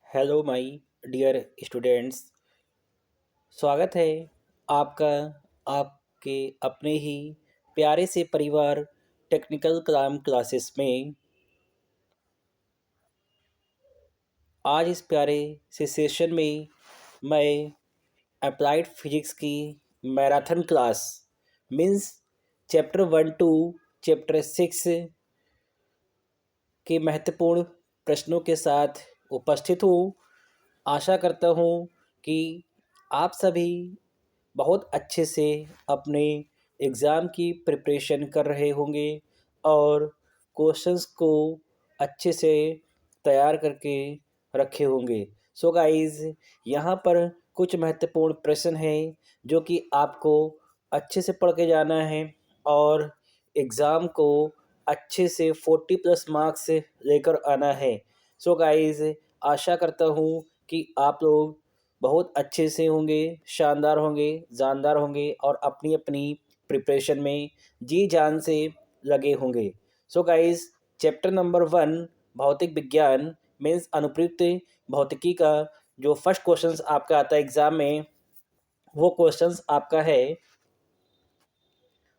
Hello my dear students. स्वागत है आपका आपके अपने ही प्यारे से परिवार टेक्निकल कलाम क्लासेस में। आज इस प्यारे से सेशन में मैं अप्लाइड फिजिक्स की marathon class means chapter 1 to chapter 6 के महत्वपूर्ण प्रश्नों के साथ उपस्थित हूँ। आशा करता हूँ कि आप सभी बहुत अच्छे से अपने एग्ज़ाम की प्रिपरेशन कर रहे होंगे और क्वेश्चंस को अच्छे से तैयार करके रखे होंगे। सो गाइस, यहाँ पर कुछ महत्वपूर्ण प्रश्न हैं जो कि आपको अच्छे से पढ़ के जाना है और एग्ज़ाम को अच्छे से 40+ मार्क्स लेकर आना है। सो गाइस, आशा करता हूँ कि आप लोग बहुत अच्छे से होंगे, शानदार होंगे, जानदार होंगे और अपनी अपनी प्रिपरेशन में जी जान से लगे होंगे। सो गाइस, चैप्टर नंबर 1 भौतिक विज्ञान मीन्स अनुप्रयुक्त भौतिकी का जो फर्स्ट क्वेश्चंस आपका आता है एग्ज़ाम में, वो क्वेश्चंस आपका है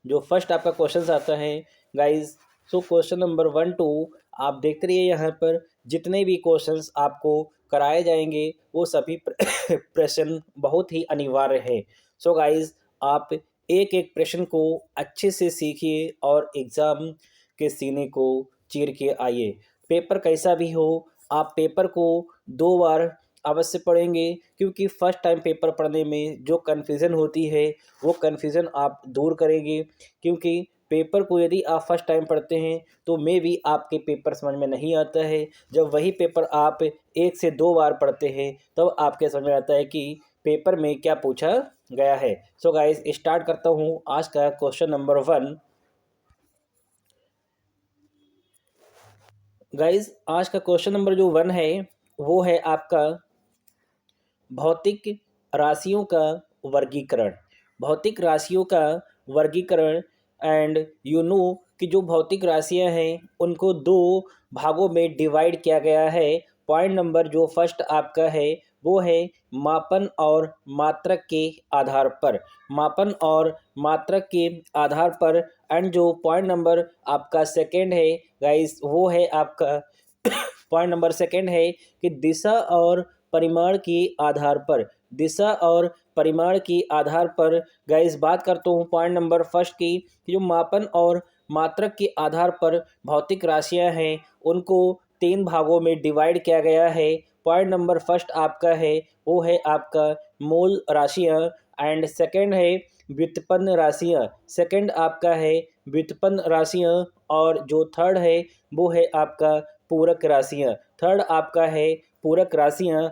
जो फर्स्ट आपका क्वेश्चंस आता है guys. So question number 1 to आप देखते रहिए। यहाँ पर जितने भी क्वेश्चंस आपको कराए जाएंगे वो सभी प्रश्न बहुत ही अनिवार्य है। सो गाइस, आप एक एक प्रश्न को अच्छे से सीखिए और एग्ज़ाम के सीने को चीर के आइए। पेपर कैसा भी हो, आप पेपर को 2 बार अवश्य पढ़ेंगे, क्योंकि फर्स्ट टाइम पेपर पढ़ने में जो कन्फ्यूज़न होती है वो कन्फ्यूज़न आप दूर करेंगे। क्योंकि पेपर को यदि आप फर्स्ट टाइम पढ़ते हैं तो मे भी आपके पेपर समझ में नहीं आता है। जब वही पेपर आप 1 से 2 बार पढ़ते हैं तब आपके समझ में आता है कि पेपर में क्या पूछा गया है। सो गाइस, स्टार्ट करता हूँ आज का क्वेश्चन नंबर 1। गाइस, आज का क्वेश्चन नंबर जो 1 है वो है आपका भौतिक राशियों का वर्गीकरण। भौतिक राशियों का वर्गीकरण। एंड यू नो कि जो भौतिक राशियां हैं उनको 2 भागों में डिवाइड किया गया है। पॉइंट नंबर जो फर्स्ट आपका है वो है मापन और मात्रक के आधार पर। मापन और मात्रक के आधार पर। एंड जो पॉइंट नंबर आपका सेकंड है गाइस, वो है आपका पॉइंट नंबर सेकंड है कि दिशा और परिमाण के आधार पर। दिशा और परिमाण के आधार पर गाइस बात करता हूँ पॉइंट नंबर फर्स्ट की, कि जो मापन और मात्रक के आधार पर भौतिक राशियां हैं उनको 3 भागों में डिवाइड किया गया है। पॉइंट नंबर फर्स्ट आपका है वो है आपका मूल राशियां। एंड सेकंड है व्युत्पन्न राशियां। सेकंड आपका है व्युत्पन्न राशियां। और जो थर्ड है वो है आपका पूरक राशियां। थर्ड आपका है पूरक राशियां।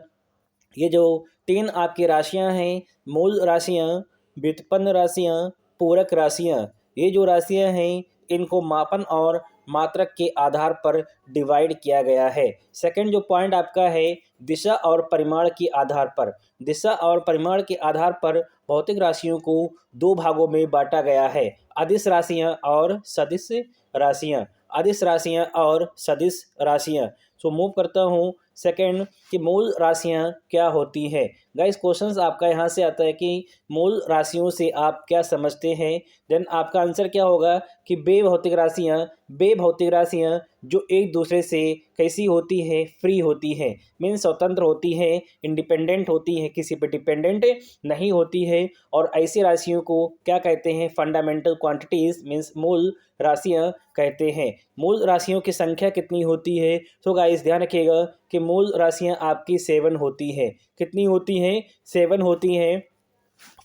ये जो 3 आपकी राशियां हैं, मूल राशियां, व्युत्पन्न राशियां, पूरक राशियां, ये जो राशियां हैं इनको मापन और मात्रक के आधार पर डिवाइड किया गया है। सेकंड जो पॉइंट आपका है दिशा और परिमाण के आधार पर। दिशा और परिमाण के आधार पर भौतिक राशियों को 2 भागों में बांटा गया है, अदिश राशियां और सदिश राशियां। अदिश राशियां और सदिश राशियां। सो मूव करता हूँ सेकंड कि मूल राशियां क्या होती हैं। गाइस, क्वेश्चंस आपका यहाँ से आता है कि मूल राशियों से आप क्या समझते हैं। देन आपका आंसर क्या होगा कि बे भौतिक राशियां जो एक दूसरे से कैसी होती है, फ्री होती है, मीन्स स्वतंत्र होती है, इंडिपेंडेंट होती है, किसी पे डिपेंडेंट नहीं होती है। और ऐसी राशियों को क्या कहते हैं, फंडामेंटल क्वांटिटीज मीन्स मूल राशियां कहते हैं। मूल राशियों की संख्या कितनी होती है, तो गाइस ध्यान रखिएगा कि मूल राशियां आपकी 7 होती है। कितनी होती हैं, 7 होती हैं।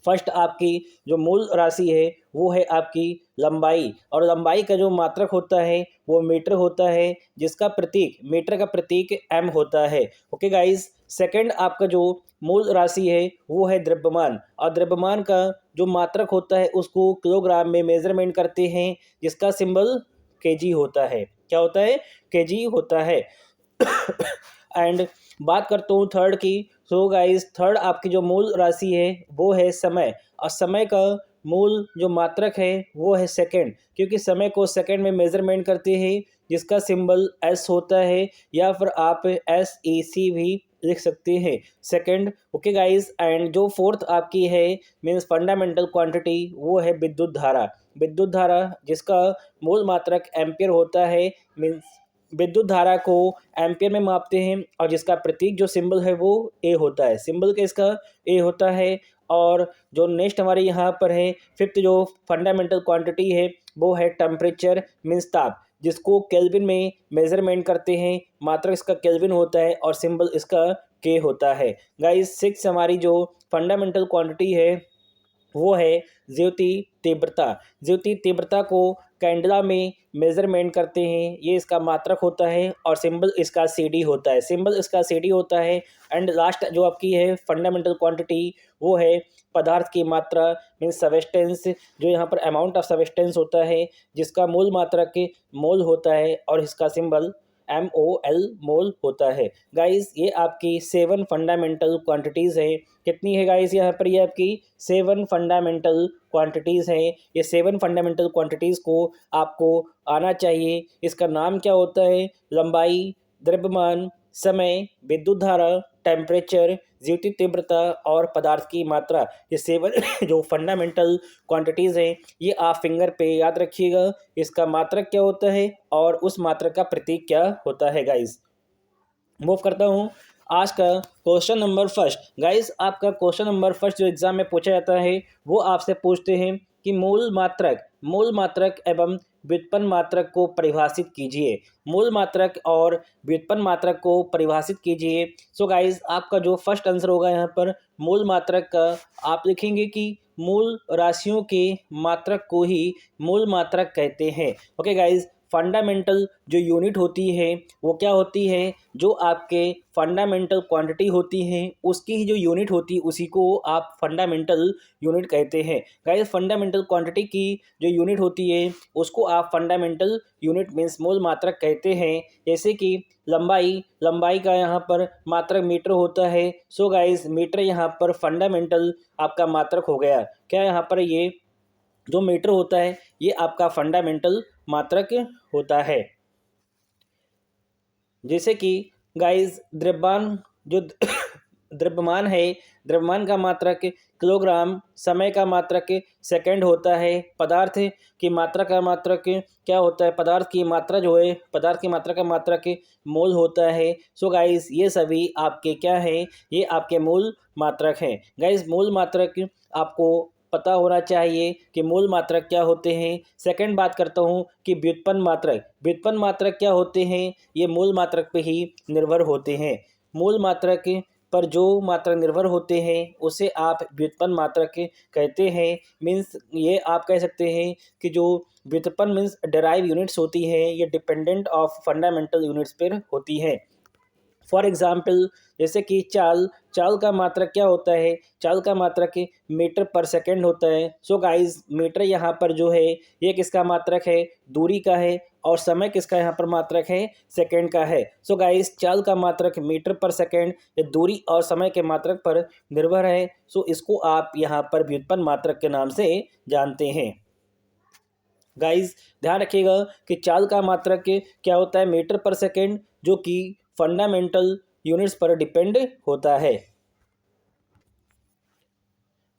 फर्स्ट आपकी जो मूल राशि है वो है आपकी लंबाई, और लंबाई का जो मात्रक होता है वो मीटर होता है, जिसका प्रतीक मीटर का प्रतीक एम होता है। ओके गाइस, सेकंड आपका जो मूल राशि है वो है द्रव्यमान, और द्रव्यमान का जो मात्रक होता है उसको किलोग्राम में मेजरमेंट करते हैं, जिसका सिंबल केजी होता है। क्या होता है, केजी होता है। एंड बात करता हूँ थर्ड की। सो गाइस, थर्ड आपकी जो मूल राशि है वो है समय, और समय का मूल जो मात्रक है वो है सेकंड, क्योंकि समय को सेकंड में मेजरमेंट करते हैं, जिसका सिंबल एस होता है, या फिर आप SEC भी लिख सकते हैं। सेकंड, ओके गाइस, एंड जो फोर्थ आपकी है मीन्स फंडामेंटल क्वांटिटी, वो है विद्युत धारा। विद्युत धारा जिसका मूल मात्रक एम्पियर होता है, मीन्स विद्युत धारा को एम्पियर में मापते हैं, और जिसका प्रतीक जो सिंबल है वो ए होता है। सिंबल का इसका ए होता है। और जो नेक्स्ट हमारे यहाँ पर है फिफ्थ जो फंडामेंटल क्वांटिटी है, वो है टेम्परेचर मीन्स ताप, जिसको केल्विन में मेजरमेंट करते हैं। मात्रक इसका केल्विन होता है और सिंबल इसका के होता है। गाइस, सिक्स हमारी जो फंडामेंटल क्वांटिटी है वो है ज्योति तीव्रता। ज्योति तीव्रता को कैंडला में मेजरमेंट करते हैं, ये इसका मात्रक होता है और सिंबल इसका CD होता है। सिंबल इसका CD होता है। एंड लास्ट जो आपकी है फंडामेंटल क्वांटिटी, वो है पदार्थ की मात्रा मीन्स सबस्टेंस, जो यहाँ पर अमाउंट ऑफ सबस्टेंस होता है, जिसका मूल मात्रक मोल होता है और इसका सिंबल MOL मोल होता है। गाइस, ये आपकी 7 फंडामेंटल क्वांटिटीज़ है। कितनी है गाइस यहाँ पर? ये आपकी 7 फंडामेंटल क्वांटिटीज़ हैं। ये 7 फंडामेंटल क्वांटिटीज़ को आपको आना चाहिए। इसका नाम क्या होता है? लंबाई, द्रव्यमान, समय, विद्युत धारा, टेम्परेचर, ज्योति तीव्रता और पदार्थ की मात्रा। ये 7 जो फंडामेंटल क्वांटिटीज़ हैं, ये आप फिंगर पे याद रखिएगा। इसका मात्रक क्या होता है और उस मात्रक का प्रतीक क्या होता है। गाइस, मूव करता हूँ आज का क्वेश्चन नंबर फर्स्ट। गाइस, आपका क्वेश्चन नंबर फर्स्ट जो एग्जाम में पूछा जाता है, वो आपसे पूछते हैं कि मूल मात्रक एवं व्युत्पन्न मात्रक को परिभाषित कीजिए। मूल मात्रक और व्युत्पन्न मात्रक को परिभाषित कीजिए। सो गाइस, आपका जो फर्स्ट आंसर होगा यहाँ पर मूल मात्रक का, आप लिखेंगे कि मूल राशियों के मात्रक को ही मूल मात्रक कहते हैं। ओके गाइस, फंडामेंटल जो यूनिट होती है वो क्या होती है? जो आपके फंडामेंटल क्वांटिटी होती है उसकी ही जो यूनिट होती है उसी को आप फंडामेंटल यूनिट कहते हैं। गाइस, फंडामेंटल क्वांटिटी की जो यूनिट होती है उसको आप फंडामेंटल यूनिट मीन्स मूल मात्रक कहते हैं। जैसे कि लंबाई का यहाँ पर मात्रक मीटर होता है। सो गाइस, मीटर यहाँ पर फंडामेंटल आपका मात्रक हो गया। क्या यहाँ पर ये जो मीटर होता है ये आपका फंडामेंटल मात्रक होता है। जैसे कि गाइस, द्रव्यमान जो द्रव्यमान है, द्रव्यमान का मात्रक किलोग्राम, समय का मात्रक सेकंड होता है। पदार्थ की मात्रा का मात्रक क्या होता है? पदार्थ की मात्रा जो है, पदार्थ की मात्रा का मात्रक मोल होता है। सो गाइस, ये सभी आपके क्या हैं? ये आपके मूल मात्रक हैं। गाइस, मूल मात्रक आपको पता होना चाहिए कि मूल मात्रक क्या होते हैं। सेकंड बात करता हूँ कि व्युत्पन्न मात्रक क्या होते हैं? ये मूल मात्रक पे ही निर्भर होते हैं। मूल मात्रक पर जो मात्रक निर्भर होते हैं उसे आप व्युत्पन्न मात्रक कहते हैं। मीन्स ये आप कह सकते हैं कि जो व्युत्पन्न मीन्स डेराइव यूनिट्स होती हैं, ये डिपेंडेंट ऑफ फंडामेंटल यूनिट्स पर होती हैं। फॉर एग्जाम्पल, जैसे कि चाल का मात्रक क्या होता है? चाल का मात्रक मीटर पर सेकंड होता है। सो गाइस, मीटर यहाँ पर जो है ये किसका मात्रक है? दूरी का है। और समय किसका यहाँ पर मात्रक है? सेकंड का है। सो गाइस, चाल का मात्रक मीटर पर सेकंड ये दूरी और समय के मात्रक पर निर्भर है। सो इसको आप यहाँ पर व्युत्पन्न मात्रक के नाम से जानते हैं। गाइस, ध्यान रखिएगा कि चाल का मात्रक क्या होता है? मीटर पर सेकंड, जो कि फंडामेंटल यूनिट्स पर डिपेंड होता है।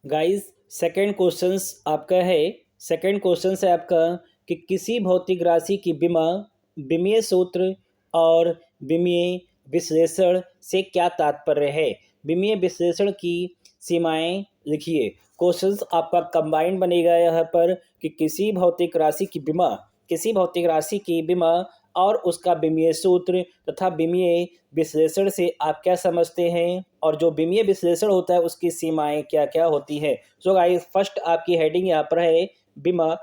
गाइस, सेकंड क्वेश्चन है आपका कि किसी भौतिक राशि की विमीय सूत्र और विमीय विश्लेषण से क्या तात्पर्य है? विमीय विश्लेषण की सीमाएं लिखिए। क्वेश्चंस आपका कंबाइंड बनेगा यहाँ पर कि किसी भौतिक राशि की विमा और उसका विमीय सूत्र तथा विमीय विश्लेषण से आप क्या समझते हैं, और जो विमीय विश्लेषण होता है उसकी सीमाएं क्या क्या होती हैं। सो गाइस, फर्स्ट आपकी हेडिंग यहाँ पर है विमा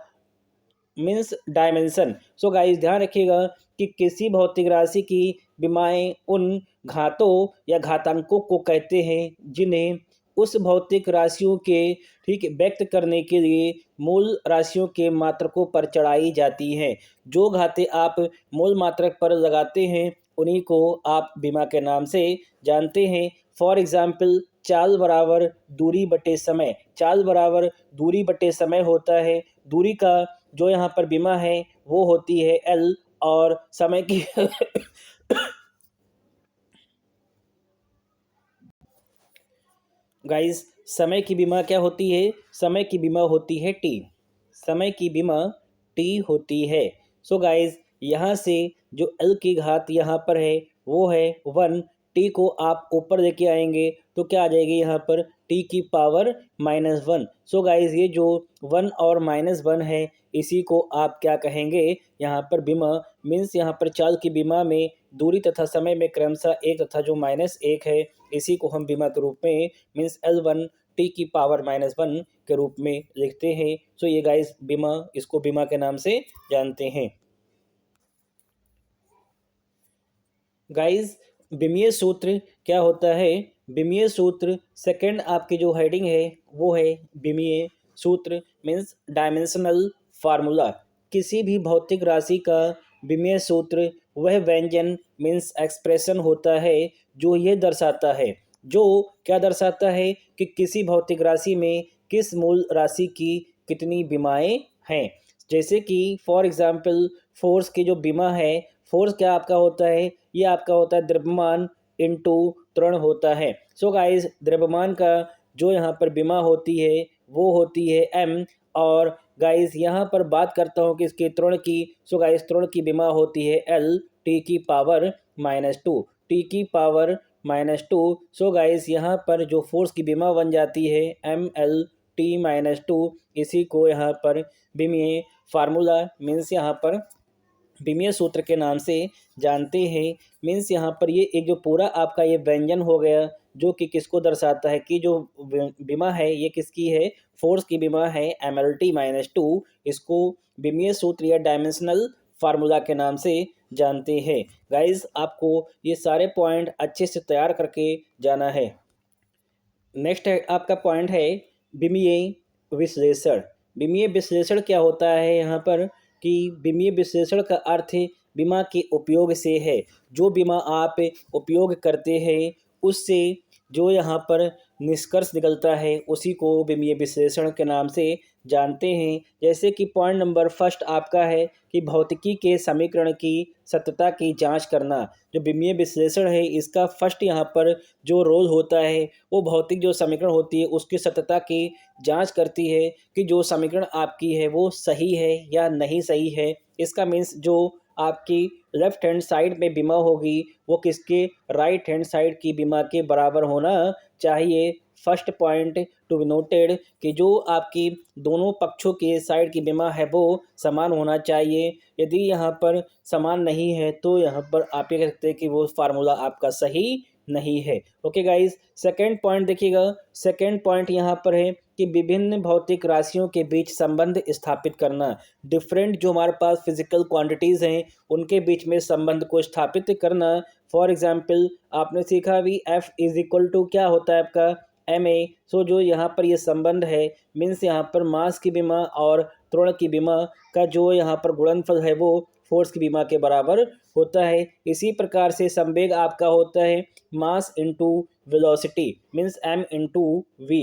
मीन्स डायमेंशन। सो गाइस, ध्यान रखिएगा कि किसी भौतिक राशि की विमाएं उन घातों या घातांकों को कहते हैं जिन्हें उस भौतिक राशियों के ठीक व्यक्त करने के लिए मूल राशियों के मात्रकों पर चढ़ाई जाती हैं। जो घातें आप मूल मात्रक पर लगाते हैं उन्हीं को आप विमा के नाम से जानते हैं। फॉर एग्जाम्पल, चाल बराबर दूरी बटे समय होता है। दूरी का जो यहाँ पर विमा है वो होती है L और समय की गाइस, समय की बीमा क्या होती है? समय की बीमा होती है टी। समय की बीमा टी होती है। सो गाइस, यहाँ से जो एल की घात यहाँ पर है वो है 1। टी को आप ऊपर लेके आएंगे तो क्या आ जाएगी यहाँ पर? टी की पावर -1। सो गाइस, ये जो 1 और -1 है इसी को आप क्या कहेंगे यहाँ पर? बीमा। मीन्स यहाँ पर चाल की बीमा में दूरी तथा समय में क्रमशः एक तथा जो -1 है इसी को हम बीमा के रूप में मीन्स L1 टी की पावर -1 के रूप में लिखते हैं। सो ये गाइस बीमा, इसको बीमा के नाम से जानते हैं। गाइस, बीमीय सूत्र क्या होता है? बीमीय सूत्र सेकंड आपकी जो हेडिंग है वो है बीमीय सूत्र मीन्स डायमेंशनल फार्मूला। किसी भी भौतिक राशि का बीमीय सूत्र वह व्यंजन मीन्स एक्सप्रेशन होता है जो ये दर्शाता है, जो क्या दर्शाता है कि किसी भौतिक राशि में किस मूल राशि की कितनी बीमाएं हैं। जैसे कि फॉर एग्जांपल फोर्स की जो बीमा है, फोर्स क्या आपका होता है? ये आपका होता है द्रव्यमान इंटू त्वरण होता है। सो गाइस, द्रव्यमान का जो यहाँ पर बीमा होती है वो होती है m। और गाइस यहाँ पर बात करता हूँ कि इसके त्वरण की। सो गाइस, त्वरण की बीमा होती है l टी की पावर -2, टी की पावर -2। सो गाइस, यहाँ पर जो फोर्स की बीमा बन जाती है ml t-2, इसी को यहाँ पर बीमीय फार्मूला मीन्स यहाँ पर बीमीय सूत्र के नाम से जानते हैं। मीन्स यहाँ पर ये एक जो पूरा आपका ये व्यंजन हो गया जो कि किसको दर्शाता है कि जो बीमा है ये किसकी है? फोर्स की बीमा है MLT-2। इसको बीमीय सूत्र या डायमेंशनल फार्मूला के नाम से जानते हैं। गाइस, आपको ये सारे पॉइंट अच्छे से तैयार करके जाना है। नेक्स्ट है आपका पॉइंट है बीमीय विश्लेषण। बीमीय विश्लेषण क्या होता है यहाँ पर? कि बीमीय विश्लेषण का अर्थ बीमा के उपयोग से है। जो बीमा आप उपयोग करते हैं उससे जो यहाँ पर निष्कर्ष निकलता है उसी को बीमीय विश्लेषण के नाम से जानते हैं। जैसे कि पॉइंट नंबर फर्स्ट आपका है कि भौतिकी के समीकरण की सत्यता की जांच करना। जो बीमीय विश्लेषण है इसका फर्स्ट यहाँ पर जो रोल होता है वो भौतिक जो समीकरण होती है उसकी सत्यता की जांच करती है कि जो समीकरण आपकी है वो सही है या नहीं सही है। इसका मीन्स जो आपकी लेफ्ट हैंड साइड में बीमा होगी वो किसके? राइट हैंड साइड की बीमा के बराबर होना चाहिए। First point to be noted कि जो आपकी दोनों पक्षों के साइड की बीमा है वो समान होना चाहिए। यदि यहाँ पर समान नहीं है तो यहाँ पर आप ये कह सकते हैं कि वो फार्मूला आपका सही नहीं है। ओके गाइस, सेकंड पॉइंट देखिएगा। सेकंड पॉइंट यहाँ पर है कि विभिन्न भौतिक राशियों के बीच संबंध स्थापित करना। डिफरेंट जो हमारे पास फिजिकल क्वांटिटीज़ हैं उनके बीच में संबंध को स्थापित करना। फॉर एग्जांपल आपने सीखा भी F इज इक्वल टू क्या होता है आपका? ma। सो जो यहाँ पर ये संबंध है मीन्स यहाँ पर मास की बीमा और त्वरण की बीमा का जो यहाँ पर गुणनफल है वो फोर्स की बीमा के बराबर होता है। इसी प्रकार से संवेग आपका होता है mass into velocity means m into v.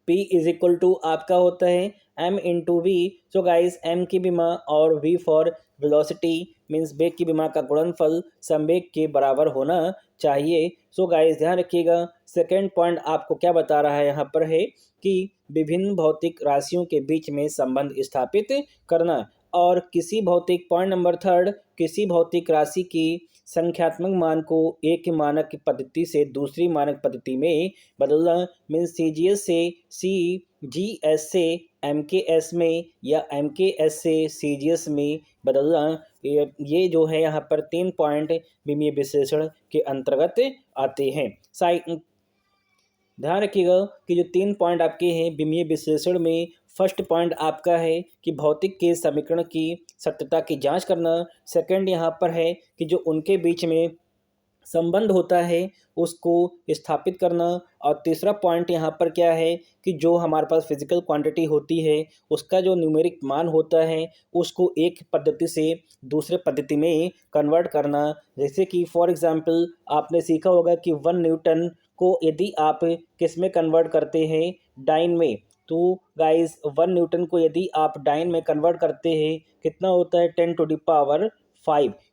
P is equal to आपका होता है m into v. So guys, m की बीमा और v फॉर वेलोसिटी मीन्स वेग की बीमा का गुणनफल संवेग के बराबर होना चाहिए। सो गाइस, ध्यान रखिएगा। सेकेंड पॉइंट आपको क्या बता रहा है यहाँ पर है कि विभिन्न भौतिक राशियों के बीच में संबंध स्थापित करना। और किसी भौतिक पॉइंट नंबर थर्ड, किसी भौतिक राशि की संख्यात्मक मान को एक मानक पद्धति से दूसरी मानक पद्धति में बदलना मीन्स CGS से CGS से MKS में या MKS से CGS में बदलना। ये जो है यहाँ पर 3 पॉइंट बीमीय विश्लेषण के अंतर्गत आते हैं। ध्यान रखिएगा कि जो 3 पॉइंट आपके हैं बीमीय विश्लेषण में, फर्स्ट पॉइंट आपका है कि भौतिक के समीकरण की सत्यता की जांच करना। सेकंड यहाँ पर है कि जो उनके बीच में संबंध होता है उसको स्थापित करना। और तीसरा पॉइंट यहाँ पर क्या है कि जो हमारे पास फिजिकल क्वांटिटी होती है उसका जो न्यूमेरिक मान होता है उसको एक पद्धति से दूसरे पद्धति में कन्वर्ट करना। जैसे कि फॉर एग्जांपल आपने सीखा होगा कि 1 न्यूटन को यदि आप किस में कन्वर्ट करते हैं? डाइन में, तो गाइस 1 न्यूटन को यदि आप डाइन में कन्वर्ट करते हैं कितना होता है 10⁵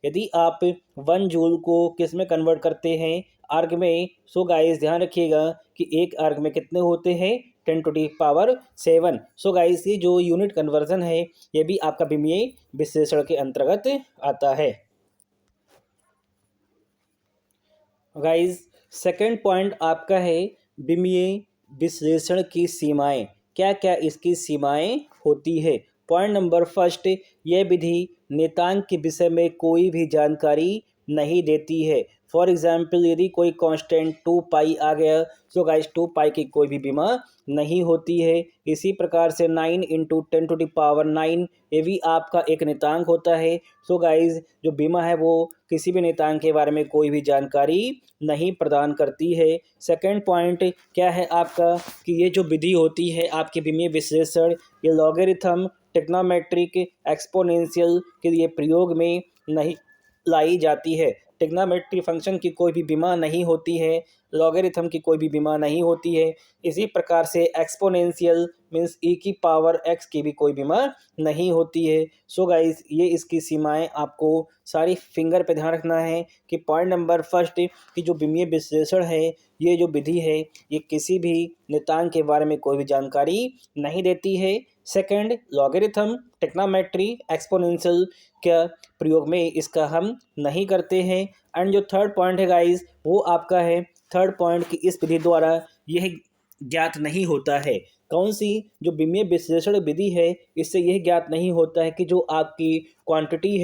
यदि आप 1 जूल को किस में कन्वर्ट करते हैं आर्ग में। सो गाइस ध्यान रखिएगा कि एक आर्ग में कितने होते हैं 10⁷। सो गाइस ये जो यूनिट कन्वर्जन है ये भी आपका बिमीय विश्लेषण के अंतर्गत आता है। गाइस सेकंड पॉइंट आपका है बिमीय विश्लेषण की सीमाएं। क्या क्या इसकी सीमाएं होती है। पॉइंट नंबर फर्स्ट, यह विधि नियतांक के विषय में कोई भी जानकारी नहीं देती है। फॉर एग्जाम्पल यदि कोई कांस्टेंट 2 पाई आ गया तो गाइस 2 पाई की कोई भी बीमा नहीं होती है। इसी प्रकार से 9 इंटू 10⁹ ये भी आपका एक नियतांक होता है। सो गाइस जो बीमा है वो किसी भी नियतांक के बारे में कोई भी जानकारी नहीं प्रदान करती है। सेकंड पॉइंट क्या है आपका कि ये जो विधि होती है आपके बीमीय विश्लेषण ये लॉगरिथम ट्रिग्नोमेट्रिक एक्सपोनेंशियल के लिए प्रयोग में नहीं लाई जाती है। ट्रिग्नोमेट्री फंक्शन की कोई भी बीमा नहीं होती है, लॉगरिथम की कोई भी बीमा नहीं होती है। इसी प्रकार से एक्सपोनेंशियल मीन्स e⁻x की भी कोई बीमा नहीं होती है। सो गाइस ये इसकी सीमाएं आपको सारी फिंगर पे ध्यान रखना है कि पॉइंट नंबर फर्स्ट कि जो बिमीय विश्लेषण है ये जो विधि है ये किसी भी नियतांक के बारे में कोई भी जानकारी नहीं देती है। सेकंड लॉगरिथम ट्रिग्नोमेट्री एक्सपोनेंशियल का प्रयोग में इसका हम नहीं करते हैं। एंड जो थर्ड पॉइंट है गाइस वो आपका है थर्ड पॉइंट कि इस विधि द्वारा यह ज्ञात नहीं होता है। कौन सी जो बिमीय विश्लेषण विधि है इससे यह ज्ञात नहीं होता है कि जो आपकी क्वांटिटी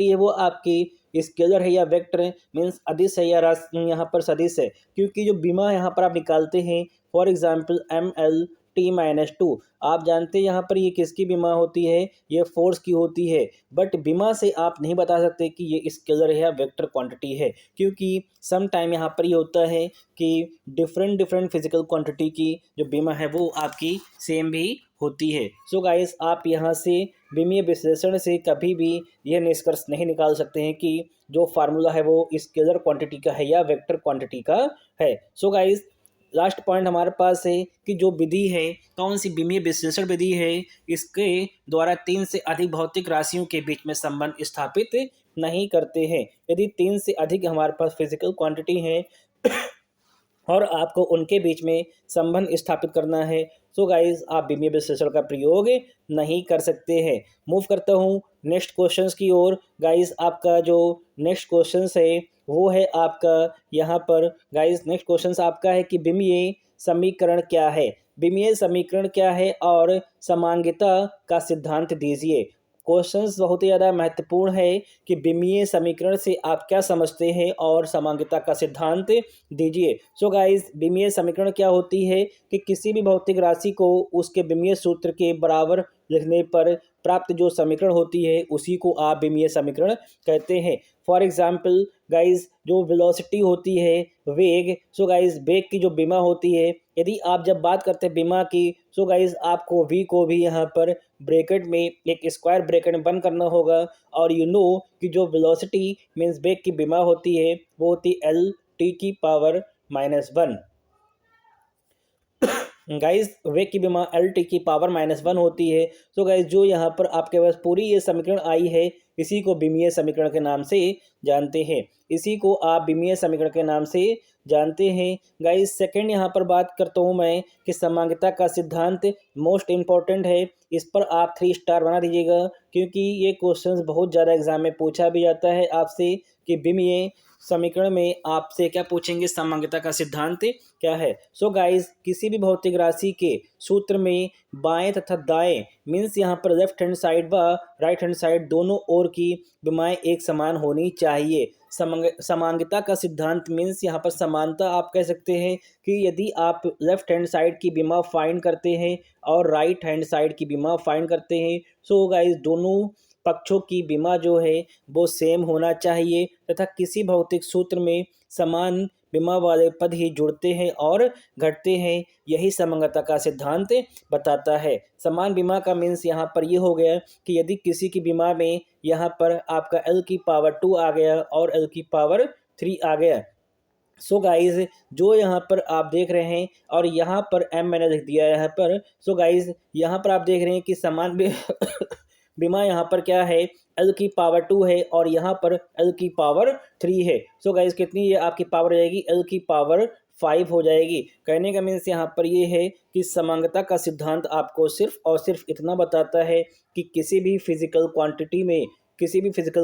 है वो आपकी स्केलर है या वेक्टर मीन्स अदिश है या राशि यहाँ पर सदिश है। क्योंकि जो बीमा यहाँ पर आप निकालते हैं फॉर एग्जांपल ML_T-2 आप जानते हैं यहाँ पर ये किसकी बीमा होती है, ये फोर्स की होती है। बट बीमा से आप नहीं बता सकते कि ये स्केलर है या वेक्टर क्वांटिटी है, क्योंकि सम टाइम यहाँ पर ये होता है कि डिफरेंट फिजिकल क्वांटिटी की जो बीमा है वो आपकी सेम भी होती है। सो गाइस आप यहाँ से बिमीय विश्लेषण से कभी भी यह निष्कर्ष नहीं निकाल सकते हैं कि जो फार्मूला है वो स्केलर क्वांटिटी का है या वेक्टर क्वांटिटी का है। सो गाइस लास्ट पॉइंट हमारे पास है कि जो विधि है कौन सी बिमीय विश्लेषण विधि है, इसके द्वारा 3 से अधिक भौतिक राशियों के बीच में संबंध स्थापित नहीं करते हैं। यदि 3 से अधिक हमारे पास फिजिकल क्वांटिटी है और आपको उनके बीच में संबंध स्थापित करना है तो गाइस आप बिमीय विश्लेषण का प्रयोग नहीं कर सकते हैं। मूव करता हूँ नेक्स्ट क्वेश्चंस की ओर। गाइस आपका जो नेक्स्ट क्वेश्चंस है वो है आपका यहाँ पर गाइस नेक्स्ट क्वेश्चंस आपका है कि बिमीय समीकरण क्या है। बिमीय समीकरण क्या है और समांगिता का सिद्धांत दीजिए। क्वेश्चंस बहुत ही ज़्यादा महत्वपूर्ण है कि बिमीय समीकरण से आप क्या समझते हैं और समांगिता का सिद्धांत दीजिए। सो गाइस बिमीय समीकरण क्या होती है कि किसी भी भौतिक राशि को उसके बिमीय सूत्र के बराबर लिखने पर प्राप्त जो समीकरण होती है उसी को आप बिमीय समीकरण कहते हैं। फॉर एग्जाम्पल गाइस जो वेलोसिटी होती है वेग, सो गाइस वेग की जो बीमा होती है यदि आप जब बात करते हैं बीमा की सो गाइस आपको v को भी यहाँ पर ब्रैकेट में एक स्क्वायर ब्रैकेट में बंद करना होगा। और यू नो कि जो वेलोसिटी मीन्स वेग की बीमा होती है वो होती L⁻⁻1। गाइस वेग की बीमा L⁻⁻1 होती है। तो गाइस जो यहाँ पर आपके पास पूरी ये समीकरण आई है इसी को बिमीय समीकरण के नाम से जानते हैं, इसी को आप बिमीय समीकरण के नाम से जानते हैं। गाइस सेकंड यहाँ पर बात करता हूँ मैं कि समांगिता का सिद्धांत मोस्ट इम्पॉर्टेंट है, इस पर आप 3 स्टार बना दीजिएगा क्योंकि ये क्वेश्चंस बहुत ज़्यादा एग्जाम में पूछा भी जाता है आपसे कि बिमीय समीकरण में आपसे क्या पूछेंगे, समांगिता का सिद्धांत क्या है। सो गाइस किसी भी भौतिक राशि के सूत्र में बाएं तथा दाएं मीन्स यहाँ पर लेफ्ट हैंड साइड व राइट हैंड साइड दोनों ओर की बीमाएं एक समान होनी चाहिए। समांगिता का सिद्धांत मीन्स यहाँ पर समानता आप कह सकते हैं कि यदि आप लेफ्ट हैंड साइड की बीमा फाइंड करते हैं और राइट हैंड साइड की बीमा फाइंड करते हैं सो गाइस दोनों पक्षों की बीमा जो है वो सेम होना चाहिए तथा किसी भौतिक सूत्र में समान बीमा वाले पद ही जुड़ते हैं और घटते हैं, यही समांगिता का सिद्धांत बताता है। समान बीमा का मीन्स यहाँ पर ये हो गया कि यदि किसी की बीमा में यहाँ पर आपका L⁻2 आ गया और L⁻3 आ गया सो गाइज जो यहाँ पर आप देख रहे हैं और यहाँ पर एम मैंने लिख दिया है यहाँ पर। सो गाइज यहाँ पर आप देख रहे हैं कि समान बीमा यहाँ पर क्या है, एल की पावर 2 है और यहाँ पर एल की पावर 3 है। सो गाइज कितनी ये आपकी पावर हो जाएगी, एल की पावर 5 हो जाएगी। कहने का मीन्स यहाँ पर ये है कि समांगता का सिद्धांत आपको सिर्फ और सिर्फ इतना बताता है कि किसी भी फिजिकल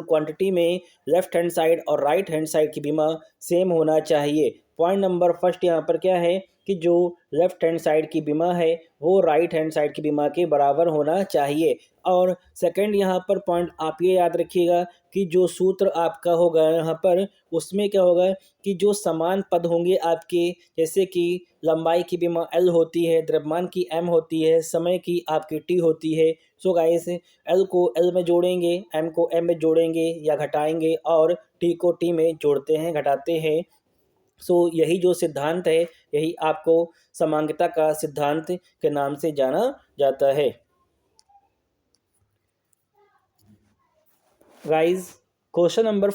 क्वांटिटी में लेफ्ट हैंड साइड और राइट हैंड साइड की बीमा सेम होना चाहिए। पॉइंट नंबर फर्स्ट यहाँ पर क्या है कि जो लेफ्ट हैंड साइड की बीमा है वो राइट हैंड साइड की बीमा के बराबर होना चाहिए। और सेकंड यहाँ पर पॉइंट आप ये याद रखिएगा कि जो सूत्र आपका होगा यहाँ पर उसमें क्या होगा कि जो समान पद होंगे आपके, जैसे कि लंबाई की बीमा एल होती है, द्रव्यमान की एम होती है, समय की आपकी टी होती है। सो गाइस एल को एल में जोड़ेंगे, एम को एम में जोड़ेंगे या घटाएंगे और टी को टी में जोड़ते हैं घटाते हैं। सो यही जो सिद्धांत है यही आपको समांगता का सिद्धांत के नाम से जाना जाता है। गाइस क्वेश्चन नंबर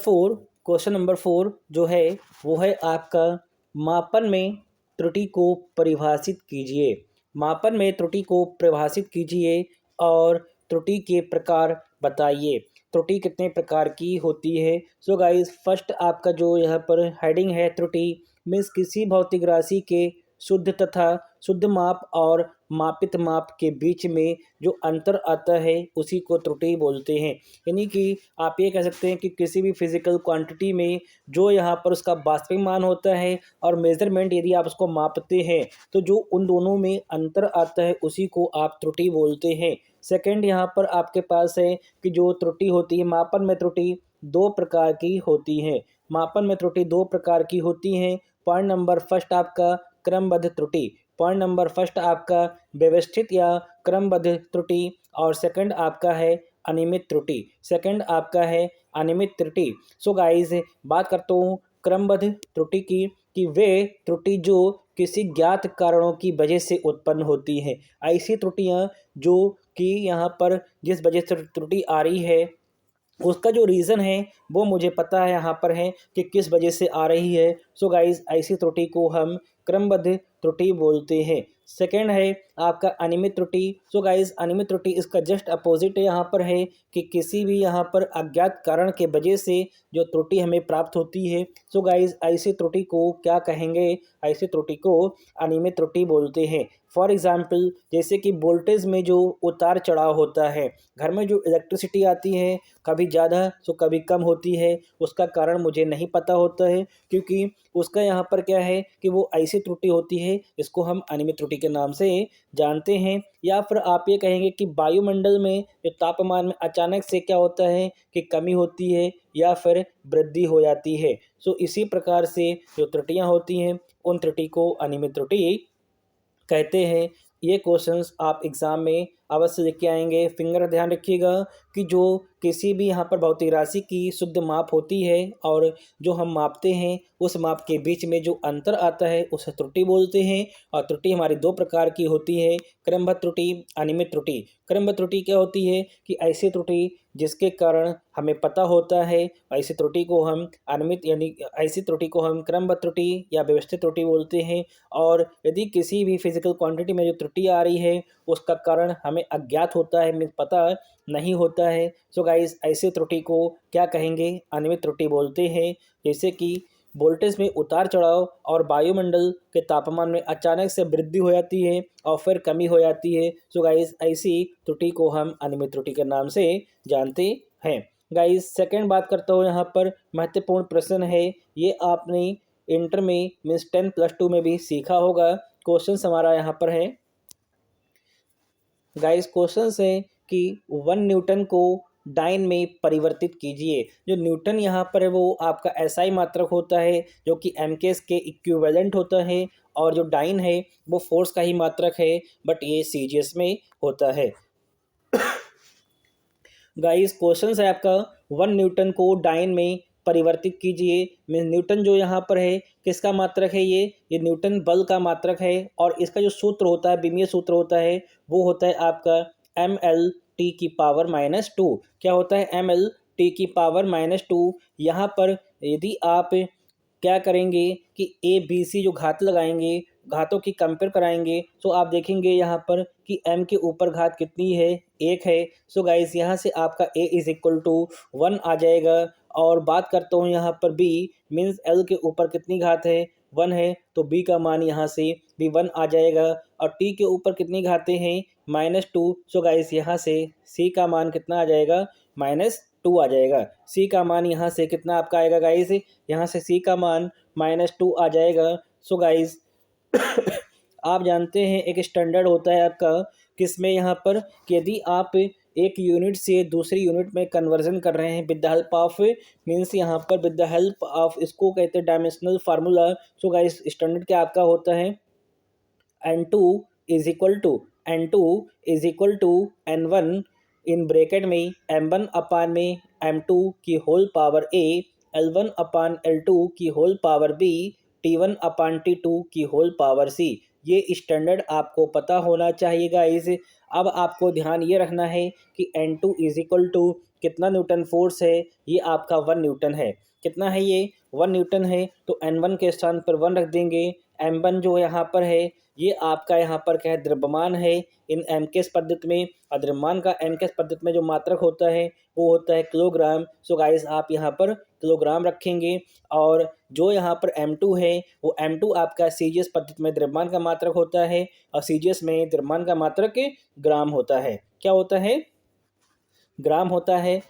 4 जो है वो है आपका मापन में त्रुटि को परिभाषित कीजिए। मापन में त्रुटि को परिभाषित कीजिए और त्रुटि के प्रकार बताइए। त्रुटि कितने प्रकार की होती है। सो गाइस फर्स्ट आपका जो यहाँ पर हेडिंग है त्रुटि मीन्स किसी भौतिक राशि के शुद्ध तथा शुद्ध माप और मापित माप के बीच में जो अंतर आता है उसी को त्रुटि बोलते हैं। यानी कि आप ये कह सकते हैं कि किसी भी फिजिकल क्वांटिटी में जो यहाँ पर उसका वास्तविक मान होता है और मेजरमेंट यदि आप उसको मापते हैं तो जो उन दोनों में अंतर आता है उसी को आप त्रुटि बोलते हैं। सेकंड यहाँ पर आपके पास है कि जो त्रुटि होती है, मापन में त्रुटि दो प्रकार की होती है। मापन में त्रुटि दो प्रकार की होती हैं। पॉइंट नंबर फर्स्ट आपका क्रमबद्ध त्रुटि, पॉइंट नंबर फर्स्ट आपका व्यवस्थित या क्रमबद्ध त्रुटि और सेकंड आपका है अनियमित त्रुटि, सेकंड आपका है अनियमित त्रुटि। सो गाइस बात करता हूँ क्रमबद्ध त्रुटि की कि वे त्रुटि जो किसी ज्ञात कारणों की वजह से उत्पन्न होती हैं। ऐसी त्रुटियाँ जो कि यहाँ पर जिस वजह से त्रुटि आ रही है उसका जो रीज़न है वो मुझे पता है यहाँ पर है कि किस वजह से आ रही है। सो गाइस ऐसी त्रुटि को हम क्रमबद्ध त्रुटि बोलते हैं। सेकंड है आपका अनियमित त्रुटि। सो गाइस अनियमित त्रुटि इसका जस्ट अपोजिट है, यहाँ पर है कि किसी भी यहाँ पर अज्ञात कारण के वजह से जो त्रुटि हमें प्राप्त होती है। सो गाइस ऐसी त्रुटि को क्या कहेंगे, ऐसी त्रुटि को अनियमित त्रुटि बोलते हैं। फॉर एग्जाम्पल जैसे कि वोल्टेज में जो उतार चढ़ाव होता है, घर में जो इलेक्ट्रिसिटी आती है कभी ज़्यादा तो कभी कम होती है, उसका कारण मुझे नहीं पता होता है क्योंकि उसका यहाँ पर क्या है कि वो ऐसी त्रुटि होती है इसको हम अनियमित त्रुटि के नाम से जानते हैं। या फिर आप ये कहेंगे कि वायुमंडल में जो तापमान में अचानक से क्या होता है कि कमी होती है या फिर वृद्धि हो जाती है। सो इसी प्रकार से जो त्रुटियाँ होती हैं उन त्रुटि को अनियमित त्रुटि कहते हैं। ये क्वेश्चंस आप एग्ज़ाम में अवश्य लिख के आएंगे। फिंगर ध्यान रखिएगा कि जो किसी भी यहाँ पर भौतिक राशि की शुद्ध माप होती है और जो हम मापते हैं उस माप के बीच में जो अंतर आता है उसे त्रुटि बोलते हैं। और त्रुटि हमारी दो प्रकार की होती है, क्रमबद्ध त्रुटि, अनियमित त्रुटि। क्रमबद्ध त्रुटि क्या होती है कि ऐसी त्रुटि जिसके कारण हमें पता होता है, ऐसी त्रुटि को हम अनियमित यानी ऐसी त्रुटि को हम क्रमबद्ध त्रुटि या व्यवस्थित त्रुटि बोलते हैं। और यदि किसी भी फिजिकल क्वांटिटी में जो त्रुटि आ रही है उसका कारण हमें अज्ञात होता है, हमें पता नहीं होता है। सो गाइस ऐसे त्रुटि को क्या कहेंगे, अनियमित त्रुटि बोलते हैं। जैसे कि वोल्टेज में उतार चढ़ाव और वायुमंडल के तापमान में अचानक से वृद्धि हो जाती है और फिर कमी हो जाती है। सो गाइस ऐसी त्रुटि को हम अनियमित त्रुटि के नाम से जानते हैं। गाइस सेकंड बात करता हूँ, यहाँ पर महत्वपूर्ण प्रश्न है, ये आपने इंटर में मीन्स 10+2 में भी सीखा होगा। क्वेश्चन हमारा यहाँ पर है गाइस, क्वेश्चन है कि 1 न्यूटन को डाइन में परिवर्तित कीजिए। जो न्यूटन यहाँ पर है वो आपका एसआई मात्रक होता है जो कि एमकेएस के इक्विवेलेंट होता है और जो डाइन है वो फोर्स का ही मात्रक है बट ये सीजीएस में होता है। गाइस क्वेश्चन है आपका 1 न्यूटन को डाइन में परिवर्तित कीजिए। मीन न्यूटन जो यहाँ पर है किसका मात्रक है, ये न्यूटन बल का मात्रक है और इसका जो सूत्र होता है, विमीय सूत्र होता है वो होता है आपका mL/-2। क्या होता है mL/-2। यहाँ पर यदि आप क्या करेंगे कि ए बी सी जो घात लगाएंगे, घातों की कंपेयर कराएंगे, तो आप देखेंगे यहाँ पर कि m के ऊपर घात कितनी है, 1 है। सो गाइस यहाँ से आपका a इज इक्वल टू 1 आ जाएगा। और बात करता हूँ यहाँ पर b, मीन्स l के ऊपर कितनी घात है, 1 है, तो b का मान यहाँ से भी 1 आ जाएगा। और t के ऊपर कितनी घातें हैं, -2। सो गाइस यहाँ से c का मान कितना आ जाएगा, -2 आ जाएगा। c का मान यहाँ से कितना आपका आएगा गाइस, यहाँ से c का मान -2 आ जाएगा। सो गाइस आप जानते हैं एक स्टैंडर्ड होता है आपका किसमें, यहाँ पर कि यदि आप एक यूनिट से दूसरी यूनिट में कन्वर्जन कर रहे हैं with the help of, means यहाँ पर विद द हेल्प ऑफ, इसको कहते हैं dimensional formula. So guys standard क्या आपका होता है, n2 is equal to n1 in bracket में m1 अपान में m2 की whole power a, l1 upon l2 की होल पावर b, t1 अपान t2 की होल पावर c। ये स्टैंडर्ड आपको पता होना चाहिए गाइस। अब आपको ध्यान ये रखना है कि n2 इज इक्वल टू कितना न्यूटन फोर्स है, ये आपका 1 न्यूटन है। कितना है ये, 1 न्यूटन है, तो n1 के स्थान पर 1 रख देंगे। m1 जो यहाँ पर है ये आपका यहाँ पर क्या है, द्रव्यमान है इन एमकेस पद्धति में। और द्रव्यमान का एमकेस पद्धति में जो मात्रक होता है वो होता है किलोग्राम। सो गाइस आप यहाँ पर किलोग्राम रखेंगे। और जो यहाँ पर m2 है वो m2 आपका सीजीएस पद्धति में द्रव्यमान का मात्रक होता है, और सीजीएस में द्रव्यमान का मात्रक ग्राम होता है। क्या होता है, ग्राम होता है।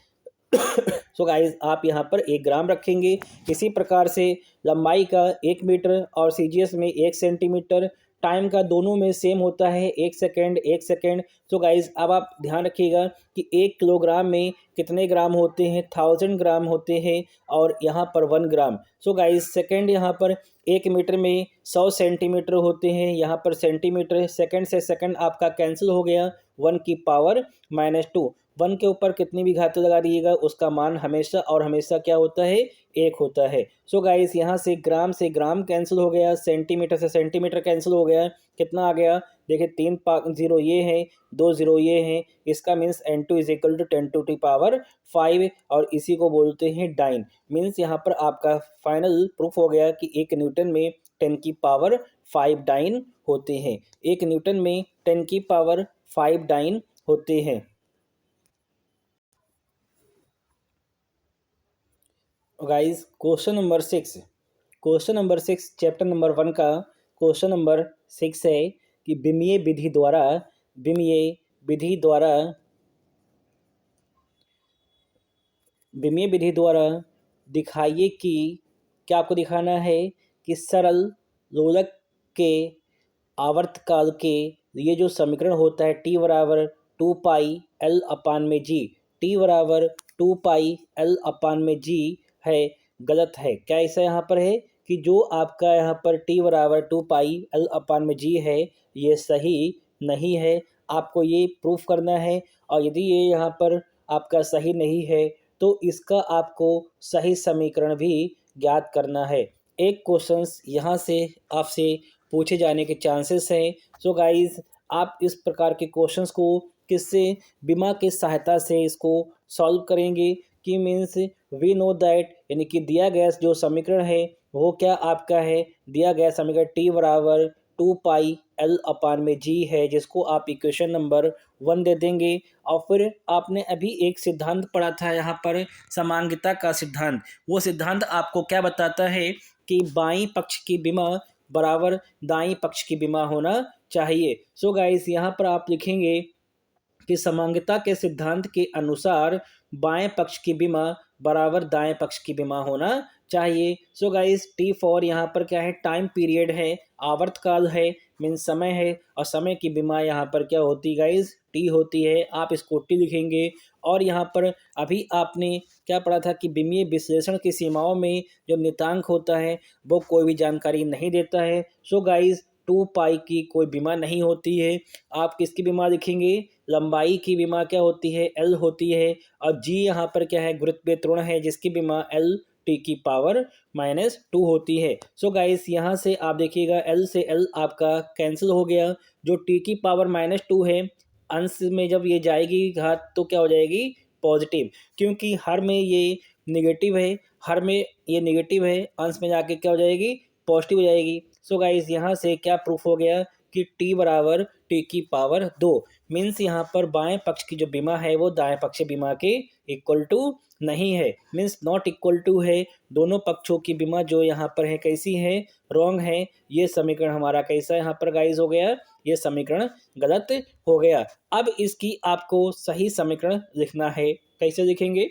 सो गाइस आप यहाँ पर 1 ग्राम रखेंगे। इसी प्रकार से लंबाई का 1 मीटर और सीजीएस में 1 सेंटीमीटर, टाइम का दोनों में सेम होता है 1 सेकेंड 1 सेकेंड। सो गाइस अब आप ध्यान रखिएगा कि 1 किलोग्राम में कितने ग्राम होते हैं, 1000 ग्राम होते हैं, और यहाँ पर 1 ग्राम। सो गाइस सेकेंड यहाँ पर 1 मीटर में 100 सेंटीमीटर होते हैं, यहाँ पर सेंटीमीटर, सेकेंड से सेकेंड आपका कैंसिल हो गया, 1 की पावर -2। 1 के ऊपर कितनी भी घात लगा दीजिएगा उसका मान हमेशा और हमेशा क्या होता है, 1 होता है। सो गाइस यहाँ से ग्राम कैंसिल हो गया, सेंटीमीटर से सेंटीमीटर कैंसिल हो गया, कितना आ गया देखिए, 3 0 ये है, 2 0 ये हैं, इसका means n2 is equal to 10 to the power 5, और इसी को बोलते हैं डाइन। मीन्स यहाँ पर आपका फाइनल प्रूफ हो गया कि 1 न्यूटन में 10 की पावर 5 डाइन होते हैं। 1 न्यूटन में 10 की पावर 5 डाइन होते हैं। Guys question number 6 chapter number 1 का क्वेश्चन नंबर 6 है कि विमीय विधि द्वारा दिखाइए कि, क्या आपको दिखाना है कि सरल लोलक के आवर्तकाल के ये जो समीकरण होता है t बराबर 2 पाई l अपान में g, t बराबर 2 पाई l अपान में g है, गलत है। क्या ऐसा यहाँ पर है कि जो आपका यहाँ पर t बराबर 2 पाई l अपान में g है ये सही नहीं है, आपको ये प्रूफ करना है। और यदि ये यहाँ पर आपका सही नहीं है तो इसका आपको सही समीकरण भी ज्ञात करना है। एक क्वेश्चंस यहाँ से आपसे पूछे जाने के चांसेस हैं। सो गाइस आप इस प्रकार के क्वेश्चंस को किससे, बीमा की सहायता से इसको सॉल्व करेंगे कि मीन्स वी नो दैट, यानी कि दिया गया जो समीकरण है वो क्या आपका है, दिया गया समीकरण t बराबर 2 पाई l अपान में g है, जिसको आप इक्वेशन नंबर 1 दे देंगे। और फिर आपने अभी एक सिद्धांत पढ़ा था यहाँ पर, समांगिता का सिद्धांत। वो सिद्धांत आपको क्या बताता है कि बाईं पक्ष की विमा बराबर दाईं पक्ष की विमा होना चाहिए। सो गाइस यहाँ पर आप लिखेंगे कि समांगिता के सिद्धांत के अनुसार बाएं पक्ष की विमा बराबर दाएं पक्ष की विमा होना चाहिए। सो गाइस t4 यहाँ पर क्या है, टाइम पीरियड है, आवर्तकाल है, मीन समय है, और समय की विमा यहाँ पर क्या होती गाइस, t होती है। आप इसको t लिखेंगे। और यहाँ पर अभी आपने क्या पढ़ा था कि विमीय विश्लेषण की सीमाओं में जो नियतांक होता है वो कोई भी जानकारी नहीं देता है। सो गाइस 2 पाई की कोई बीमा नहीं होती है। आप किसकी बीमा लिखेंगे, लंबाई की बीमा क्या होती है, l होती है। और g यहाँ पर क्या है, गुरुत्वीय त्वरण है, जिसकी बीमा l t की पावर -2 होती है। सो गाइस यहाँ से आप देखिएगा l से l आपका कैंसिल हो गया, जो t की पावर -2 है अंश में जब ये जाएगी घात तो क्या हो जाएगी, पॉजिटिव, क्योंकि हर में ये निगेटिव है हर में ये नेगेटिव है, अंश में जाके क्या हो जाएगी, पॉजिटिव हो जाएगी। सो गाइस यहाँ से क्या प्रूफ हो गया कि t बराबर t की पावर 2। मीन्स यहाँ पर बाएं पक्ष की जो बीमा है वो दाएं पक्ष बीमा के इक्वल टू नहीं है, मीन्स नॉट इक्वल टू है। दोनों पक्षों की बीमा जो यहाँ पर है कैसी है, रॉन्ग है। ये समीकरण हमारा कैसा यहाँ पर गाइस हो गया, ये समीकरण गलत हो गया। अब इसकी आपको सही समीकरण लिखना है, कैसे लिखेंगे।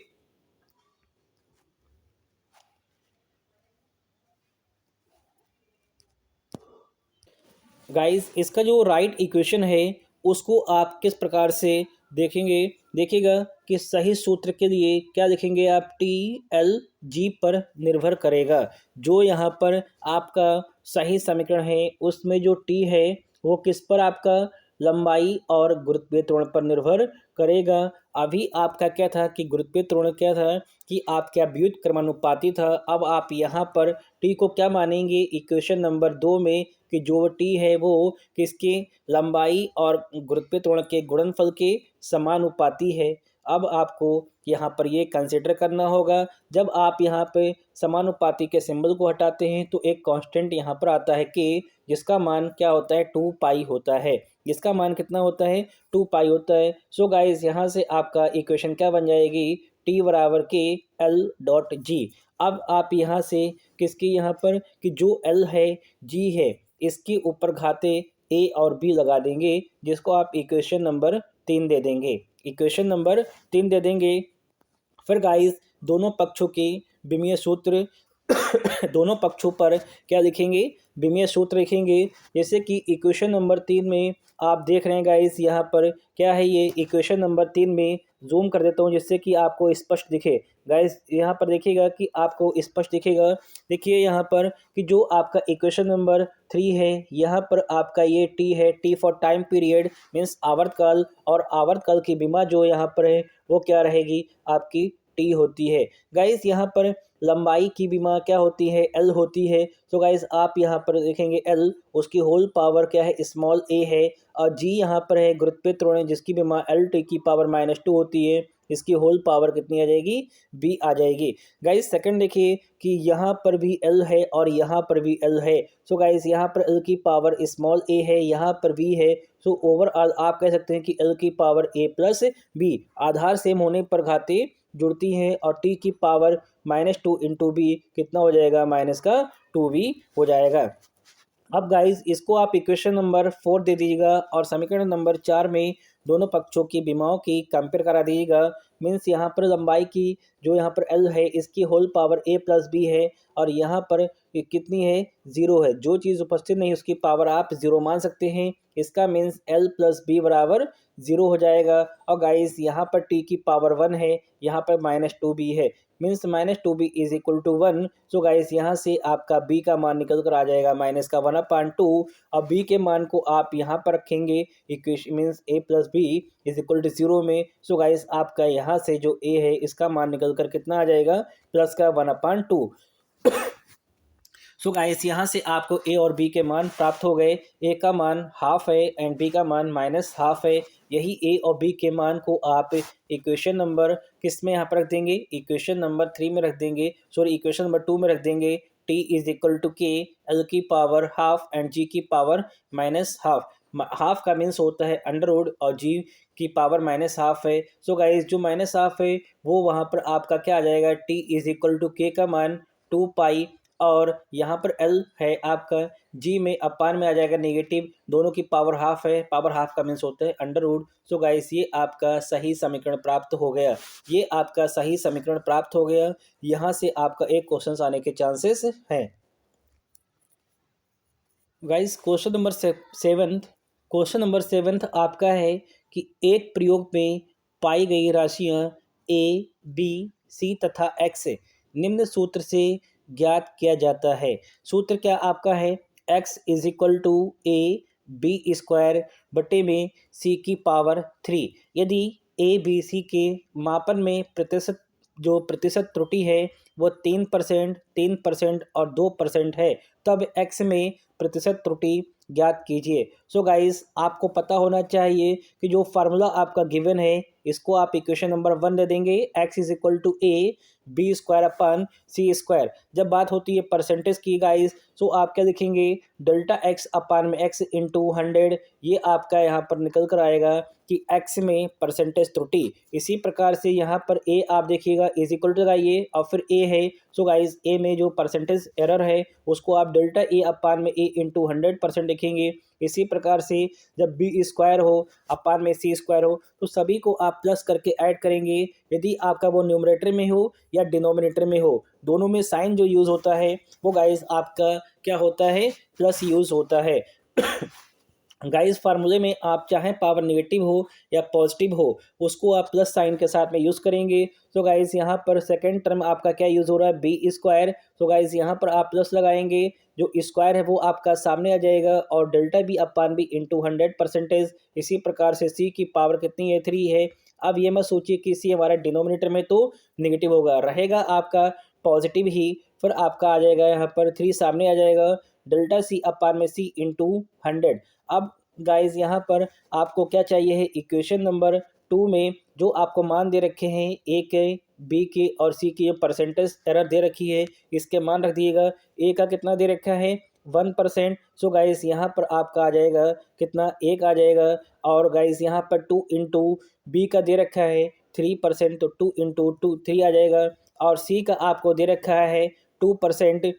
गाइस इसका जो राइट इक्वेशन है उसको आप किस प्रकार से देखेंगे, देखिएगा कि सही सूत्र के लिए क्या लिखेंगे आप, टी एल जी पर निर्भर करेगा। जो यहाँ पर आपका सही समीकरण है उसमें जो टी है वो किस पर, आपका लंबाई और गुरुत्वीय त्वरण पर निर्भर करेगा। अभी आपका क्या था कि गुरुत्वीय त्वरण क्या था कि आपका व्युत्क्रमानुपाती था। अब आप यहाँ पर टी को क्या मानेंगे, इक्वेशन नंबर 2 में कि जो टी है वो किसके, लंबाई और गुरुत्वीय त्वरण के गुणनफल के समानुपाती है। अब आपको यहाँ पर ये कंसिडर करना होगा। जब आप यहाँ पे समानुपाती के सिंबल को हटाते हैं तो एक कांस्टेंट यहाँ पर आता है कि जिसका मान क्या होता है, 2 पाई होता है। जिसका मान कितना होता है, 2 पाई होता है। सो गाइस यहाँ से आपका इक्वेशन क्या बन जाएगी, टी बराबर के एल डॉट जी। अब आप यहाँ से किसकी, यहाँ पर कि जो एल है जी है इसके ऊपर घाते ए और बी लगा देंगे, जिसको आप इक्वेशन नंबर 3 दे देंगे, इक्वेशन नंबर 3 दे देंगे। फिर गाइस दोनों पक्षों के विमीय सूत्र दोनों पक्षों पर क्या लिखेंगे, विमीय सूत्र लिखेंगे। जैसे कि इक्वेशन नंबर 3 में आप देख रहे हैं गाइस यहाँ पर क्या है, ये इक्वेशन नंबर 3 में जूम कर देता हूँ जिससे कि आपको स्पष्ट दिखे। गाइस यहाँ पर देखिएगा कि आपको स्पष्ट दिखेगा। देखिए यहाँ पर कि जो आपका इक्वेशन नंबर 3 है यहाँ पर आपका ये टी है, T for time period means आवर्तकाल, और आवर्तकाल की बीमा जो यहाँ पर है वो क्या रहेगी, आपकी टी होती है। गाइस यहाँ पर लंबाई की बीमा क्या होती है, एल होती है। तो गाइस आप यहाँ पर देखेंगे एल, उसकी होल पावर क्या है, स्मॉल ए है। और जी यहाँ पर है गुरुत्वीय त्वरण जिसकी बीमा एल टी की पावर -2 होती है, इसकी होल पावर कितनी आ जाएगी, बी आ जाएगी। गाइस सेकंड देखिए कि यहाँ पर भी एल है और यहाँ पर भी एल है। सो गाइस यहाँ पर एल की पावर स्मॉल ए है, यहाँ पर बी है। सो ओवरऑल आप कह सकते हैं कि एल की पावर ए प्लस बी, आधार सेम होने पर घाते जुड़ती हैं, और टी की पावर -2 इंटू बी कितना हो जाएगा, -2b हो जाएगा। अब गाइस इसको आप इक्वेशन नंबर 4 दे दीजिएगा और समीकरण नंबर 4 में दोनों पक्षों की बीमाओं की कंपेयर करा दीजिएगा। मीन्स यहाँ पर लंबाई की जो यहाँ पर एल है इसकी होल पावर ए प्लस बी है, और यहाँ पर ये कितनी है, 0 है। जो चीज़ उपस्थित नहीं उसकी पावर आप 0 मान सकते हैं। इसका मीन्स एल प्लस बी बराबर 0 हो जाएगा। और गाइस यहाँ पर टी की पावर 1 है, यहाँ पर -2b है, means -2b is equal to 1। So guys यहाँ से आपका b का मान निकल कर आ जाएगा -1/2। अब b के मान को आप यहाँ पर रखेंगे equation means a plus b is equal to 0 में। सो गाइस आपका यहाँ से जो a है इसका मान निकल कर कितना आ जाएगा, +1/2। सो गाइस यहाँ से आपको ए और बी के मान प्राप्त हो गए। ए का मान हाफ है एंड बी का मान -1/2 है। यही ए और बी के मान को आप इक्वेशन नंबर किस में यहाँ पर रख देंगे, इक्वेशन नंबर 3 में रख देंगे, सॉरी इक्वेशन नंबर 2 में रख देंगे। टी इज इक्वल टू के, एल की पावर हाफ एंड जी की पावर -1/2। हाफ का मीन्स होता है अंडर रूट और जी की पावर -1/2 है। सो गाइस जो -1/2 है वो वहाँ पर आपका क्या आ जाएगा, टी इज इक्वल टू के का मान 2 पाई, और यहाँ पर एल है आपका जी में अपान में आ जाएगा नेगेटिव, दोनों की पावर हाफ है, पावर हाफ का मीन्स होता है अंडर रूट। सो गाइस ये आपका सही समीकरण प्राप्त हो गया, ये आपका सही समीकरण प्राप्त हो गया। यहाँ से आपका एक क्वेश्चन आने के चांसेस हैं। गाइस क्वेश्चन नंबर 7 आपका है कि एक प्रयोग में पाई गई राशियां ए, बी, सी तथा एक्स निम्न सूत्र से ज्ञात किया जाता है। सूत्र क्या आपका है, x is equal to A b square बटे में सी की पावर 3। यदि ए बी सी के मापन में प्रतिशत त्रुटि है वो 3%, 3% और 2% है, तब एक्स में प्रतिशत त्रुटि ज्ञात कीजिए। सो गाइस आपको पता होना चाहिए कि जो फार्मूला आपका गिवन है इसको आप इक्वेशन नंबर 1 दे देंगे, x is equal to A b square upon c square. जब बात होती है परसेंटेज की गाइस, तो आप क्या लिखेंगे, डेल्टा एक्स अपान में एक्स इंटू 100, ये आपका यहाँ पर निकल कर आएगा कि एक्स में परसेंटेज त्रुटि। इसी प्रकार से यहाँ पर ए आप देखिएगा इज इक्वल टू लगाइए और फिर ए है, सो गाइस ए में जो परसेंटेज एरर है उसको आप डेल्टा ए अपान में ए इंटू 100% लिखेंगे। इसी प्रकार से जब बी स्क्वायर हो अपान में सी स्क्वायर हो तो सभी को आप प्लस करके ऐड करेंगे। यदि आपका वो न्यूमरेटर में हो या डिनोमिनेटर में हो, दोनों में साइन जो यूज़ होता है वो गाइस आपका क्या होता है, प्लस यूज़ होता है। गाइस फार्मूले में आप चाहे पावर नेगेटिव हो या पॉजिटिव हो उसको आप प्लस साइन के साथ में यूज़ करेंगे। तो गाइस यहाँ पर सेकंड टर्म आपका क्या यूज़ हो रहा है, बी स्क्वायर। तो गाइस यहाँ पर आप प्लस लगाएंगे, जो स्क्वायर है वो आपका सामने आ जाएगा और डेल्टा बी अपान बी इंटू 100%। इसी प्रकार से सी की पावर कितनी है, 3 है। अब ये मत सोचिए कि सी हमारा डिनोमिनेटर में तो नेगेटिव होगा, रहेगा आपका पॉजिटिव ही, फिर आपका आ जाएगा यहाँ पर 3 सामने आ जाएगा, डेल्टा सी अपान में सी इंटू 100। अब गाइज यहाँ पर आपको क्या चाहिए है, इक्वेशन नंबर 2 में जो आपको मान दे रखे हैं ए के, बी के और सी की परसेंटेज एरर दे रखी है, इसके मान रख दिएगा। ए का कितना दे रखा है, 1%। सो गाइस यहाँ पर आपका आ जाएगा कितना, एक आ जाएगा। और गाइस यहाँ पर 2 इंटू बी का दे रखा है 3%, तो 2 इंटू 2 3 आ जाएगा। और सी का आपको दे रखा है 2%।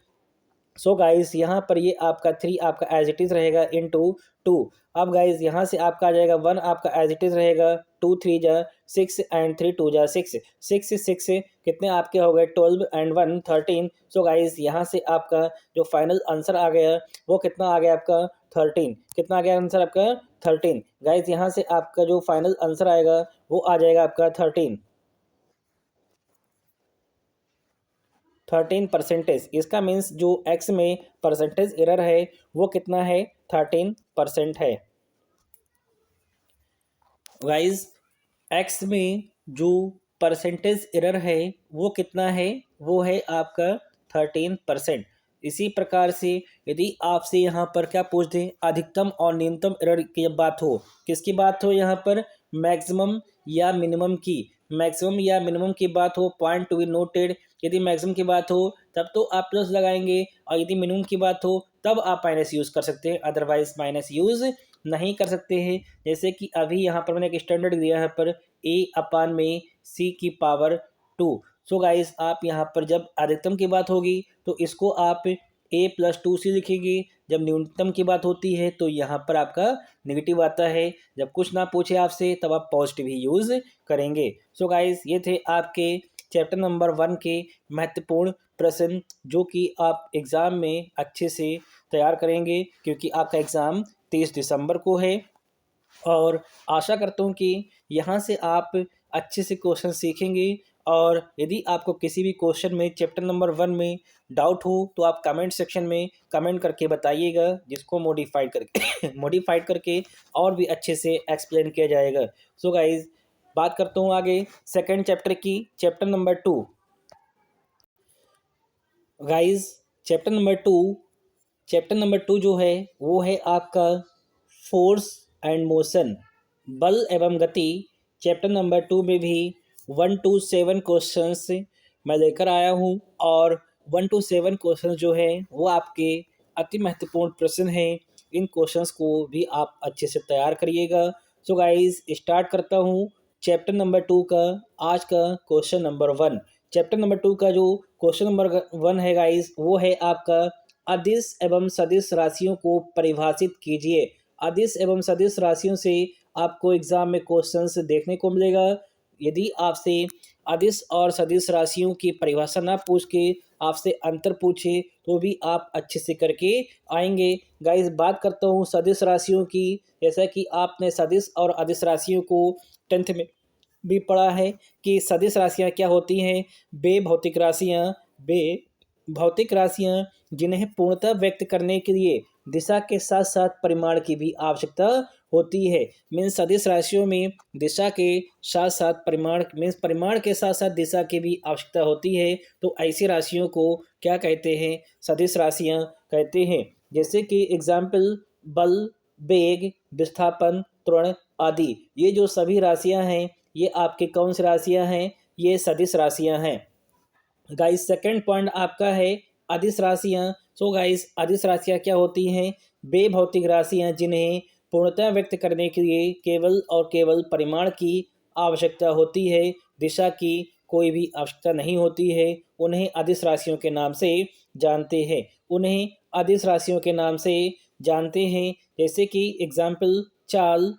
सो गाइस यहाँ पर ये आपका 3 आपका एज इट इज़ रहेगा इंटू 2। अब गाइस यहाँ से आपका आ जाएगा 1 आपका एज इट इज़ रहेगा, 2 3 जा 6 एंड 3 2 जा 6, 6 कितने आपके हो गए, 12 एंड 1 13। सो गाइस यहाँ से आपका जो फाइनल आंसर आ गया वो कितना आ गया आपका, 13। कितना आ गया आंसर आपका, 13। गाइस यहाँ से आपका जो फाइनल आंसर आएगा वो आ जाएगा आपका 13%। इसका मीन्स जो एक्स में परसेंटेज एरर है वो कितना है, 13% है। गाइस एक्स में जो परसेंटेज एरर है वो कितना है, वो है आपका 13%। इसी प्रकार से यदि आपसे यहाँ पर क्या पूछ दें, अधिकतम और न्यूनतम एरर की बात हो, किसकी बात हो यहाँ पर, मैक्सिमम या मिनिमम की, मैक्सिमम या मिनिमम की बात हो, पॉइंट टू बी नोटेड। यदि मैक्सिमम की बात हो तब तो आप प्लस लगाएंगे और यदि मिनिमम की बात हो तब आप माइनस यूज़ कर सकते हैं, अदरवाइज माइनस यूज़ नहीं कर सकते हैं। जैसे कि अभी यहाँ पर मैंने एक स्टैंडर्ड दिया है पर ए अपान में सी की पावर 2। सो गाइस आप यहाँ पर जब अधिकतम की बात होगी तो इसको आप ए प्लस 2 सी लिखेंगे, जब न्यूनतम की बात होती है तो यहाँ पर आपका नेगेटिव आता है, जब कुछ ना पूछे आपसे तब आप पॉजिटिव ही यूज़ करेंगे। सो गाइस ये थे आपके चैप्टर नंबर 1 के महत्वपूर्ण प्रश्न, जो कि आप एग्ज़ाम में अच्छे से तैयार करेंगे क्योंकि आपका एग्ज़ाम 30 दिसंबर को है। और आशा करता हूँ कि यहाँ से आप अच्छे से क्वेश्चन सीखेंगे। और यदि आपको किसी भी क्वेश्चन में चैप्टर नंबर 1 में डाउट हो तो आप कमेंट सेक्शन में कमेंट करके बताइएगा, जिसको मॉडिफाइड करके मॉडिफाइड करके और भी अच्छे से एक्सप्लेन किया जाएगा। सो गाइज बात करता हूँ आगे सेकंड चैप्टर की, chapter number 2। Guys chapter number 2 जो है वो है आपका फोर्स एंड मोशन, बल एवं गति। चैप्टर नंबर 2 में भी 1 to 7 क्वेश्चंस मैं लेकर आया हूँ और 1 to 7 क्वेश्चंस जो है वो आपके अति महत्वपूर्ण प्रश्न हैं। इन क्वेश्चंस को भी आप अच्छे से तैयार करिएगा। सो गाइस स्टार्ट करता हूँ चैप्टर नंबर 2 का आज का क्वेश्चन नंबर 1। चैप्टर नंबर 2 का जो क्वेश्चन नंबर 1 है गाइस वो है आपका अदिश एवं सदिश राशियों को परिभाषित कीजिए। अदिश एवं सदिश राशियों से आपको एग्जाम में क्वेश्चंस देखने को मिलेगा। यदि आपसे अदिश और सदिश राशियों की परिभाषा ना पूछ के आपसे अंतर पूछे तो भी आप अच्छे से करके आएंगे। गाइस बात करता हूँ सदिश राशियों की, जैसा कि आपने सदिश और अदिश राशियों को 10th में भी पढ़ा है कि सदिश राशियाँ क्या होती हैं। बे भौतिक राशियाँ जिन्हें पूर्णतः व्यक्त करने के लिए दिशा के साथ साथ परिमाण की भी आवश्यकता होती है। मीन्स सदिश राशियों में दिशा के साथ साथ परिमाण, मीन्स परिमाण के साथ साथ दिशा की भी आवश्यकता होती है। तो ऐसी राशियों को क्या कहते हैं, सदिश राशियाँ कहते हैं। जैसे कि एग्जाम्पल बल, वेग, विस्थापन, त्वरण आदि, ये जो सभी राशियाँ हैं ये आपके कौन सी राशियाँ हैं, ये सदिश राशियाँ हैं। गाइस सेकंड पॉइंट आपका है अदिश राशियाँ। सो गाइस अदिश राशियाँ क्या होती हैं? बेभौतिक राशियाँ जिन्हें पूर्णतः व्यक्त करने के लिए केवल और केवल परिमाण की आवश्यकता होती है, दिशा की कोई भी आवश्यकता नहीं होती है, उन्हें अदिश राशियों के नाम से जानते हैं। उन्हें अदिश राशियों के नाम से जानते हैं, जैसे कि एग्जाम्पल चाल,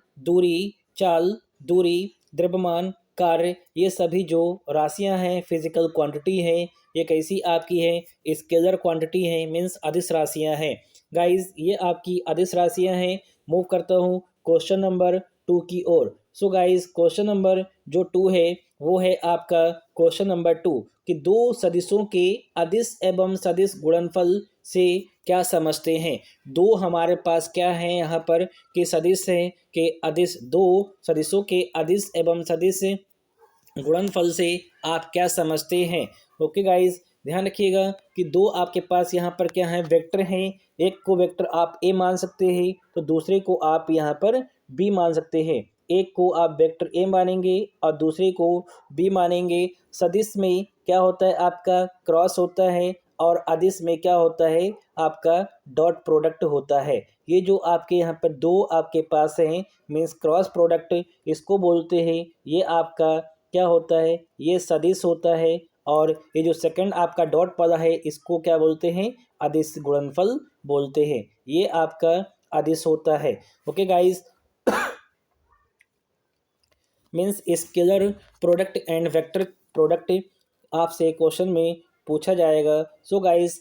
दूरी, द्रव्यमान, कार्य, ये सभी जो राशियां हैं फिजिकल क्वांटिटी है, ये कैसी आपकी है? स्केलर क्वांटिटी है, मीन्स अदिश राशियां हैं। गाइस ये आपकी अदिश राशियां हैं। मूव करता हूँ क्वेश्चन नंबर 2 की ओर। सो गाइस क्वेश्चन नंबर जो 2 है वो है आपका क्वेश्चन नंबर 2 कि दो सदिशों के अदिश एवं सदिश गुणनफल से क्या समझते हैं? दो हमारे पास क्या है यहाँ पर कि सदिश है कि अदिश, दो सदिशों के अदिश एवं सदिश गुणनफल से आप क्या समझते हैं? ओके गाइस, ध्यान रखिएगा कि दो आपके पास यहाँ पर क्या है? वेक्टर हैं। एक को वेक्टर आप ए मान सकते हैं तो दूसरे को आप यहाँ पर बी मान सकते हैं। एक को आप वेक्टर ए मानेंगे और दूसरे को बी मानेंगे। सदिश में क्या होता है? आपका क्रॉस होता है और अदिश में क्या होता है? आपका डॉट प्रोडक्ट होता है। ये जो आपके यहाँ पर दो आपके पास हैं मीन्स क्रॉस प्रोडक्ट, इसको बोलते हैं। ये आपका क्या होता है? ये सदिश होता है। और ये जो सेकंड आपका डॉट वाला है इसको क्या बोलते हैं? अदिश गुणनफल बोलते हैं। ये आपका अदिश होता है। Okay guys, means scalar product and vector product आपसे क्वेश्चन में पूछा जाएगा। सो गाइस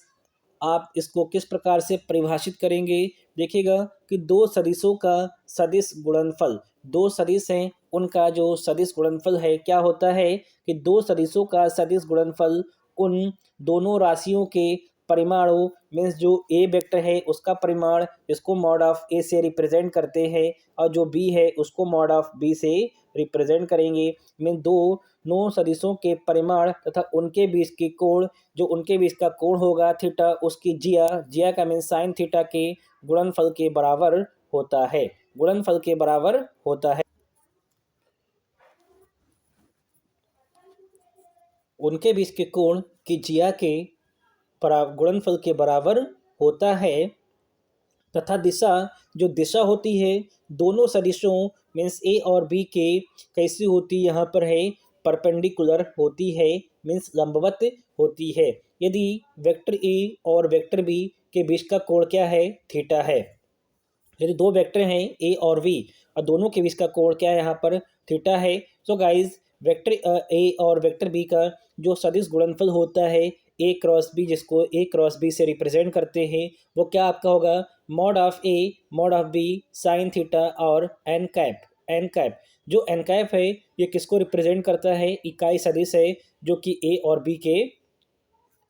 आप इसको किस प्रकार से परिभाषित करेंगे? देखिएगा कि दो सदिशों का सदिश गुणनफल, दो सदिश हैं उनका जो सदिश गुणनफल है क्या होता है कि दो सदिशों का सदिश गुणनफल उन दोनों राशियों के परिमाणों, मीन्स जो ए वेक्टर है उसका परिमाण, इसको मॉड ऑफ ए से रिप्रेजेंट करते हैं और जो बी है उसको मॉड ऑफ बी से रिप्रेजेंट करेंगे। मीन दो नो सदिशों के परिमाण तथा उनके बीच की कोण, जो उनके बीच का कोण होगा थीटा, उसकी जिया का मीन साइन थीटा के गुणनफल के बराबर होता है, गुणनफल के बराबर होता है। उनके बीच के कोण की जिया के गुणनफल के बराबर होता है तथा दिशा, जो दिशा होती है दोनों सदिशों मीन्स ए और बी के कैसी होती यहाँ पर है? परपेंडिकुलर होती है, मीन्स लंबवत होती है। यदि वेक्टर ए और वेक्टर बी के बीच का कोण क्या है? थीटा है। यदि दो वेक्टर हैं ए और वी और दोनों के बीच का कोण क्या है? यहाँ पर थीटा है। सो गाइज वेक्टर ए और वेक्टर बी का जो सदिश गुणनफल होता है ए क्रॉस बी, जिसको ए क्रॉस बी से रिप्रेजेंट करते हैं, वो क्या आपका होगा? Mod of a mod of b sine theta और एन कैप। एन कैप, जो एन कैप है ये किसको रिप्रेजेंट करता है? इकाई सदिश है जो कि ए और बी के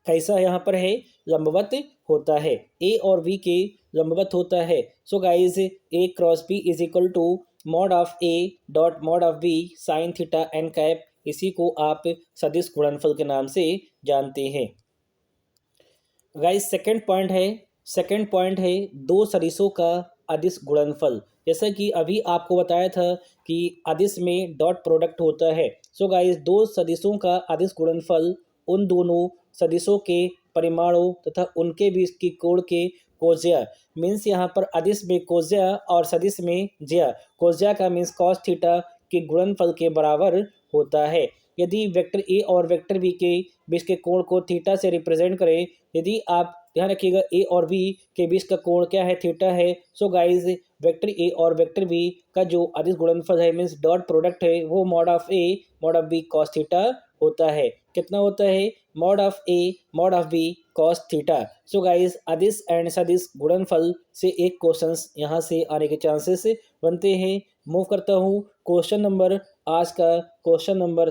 कैसा यहाँ पर है? लंबवत होता है। ए और बी के लंबवत होता है। So guys a cross b is equal to mod of a dot mod of b sine theta n cap, इसी को आप सदिश गुणनफल के नाम से जानते हैं। गाइस सेकंड पॉइंट है दो सदिशों का अदिश गुणनफल। जैसा कि अभी आपको बताया था कि अदिश में डॉट प्रोडक्ट होता है। सो गाइस दो सदिशों का अदिश गुणनफल उन दोनों सदिशों के परिमाणों तथा उनके बीच की कोण के कोज्या, मीन्स यहाँ पर अदिश में कोज्या और सदिश में ज्या, कोज्या का मीन्स कॉस थीटा के गुणनफल के बराबर होता है। यदि वेक्टर ए और वेक्टर बी के बीच के कोण को थीटा से रिप्रेजेंट करें, यदि आप ध्यान रखिएगा ए और बी के बीच का कोण क्या है? थीटा है। सो गाइज वेक्टर ए और वेक्टर बी का जो अदिश गुणनफल है मीन्स डॉट प्रोडक्ट है वो mod of a mod of b cos theta होता है। कितना होता है? Mod of a mod of b cos theta. So guys अदिश एंड सदिश गुणनफल से एक क्वेश्चन यहाँ से आने के चांसेस बनते हैं। मूव करता हूँ क्वेश्चन नंबर, आज का question number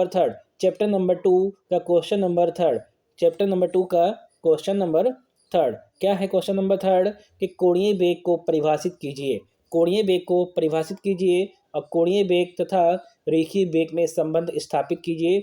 third chapter number 2 का question number third, chapter number 2 का क्वेश्चन नंबर थर्ड। क्या है क्वेश्चन नंबर थर्ड? कि कोणीय वेग को परिभाषित कीजिए। कोणीय वेग को परिभाषित कीजिए और कोणीय वेग तथा रेखीय वेग में संबंध स्थापित कीजिए।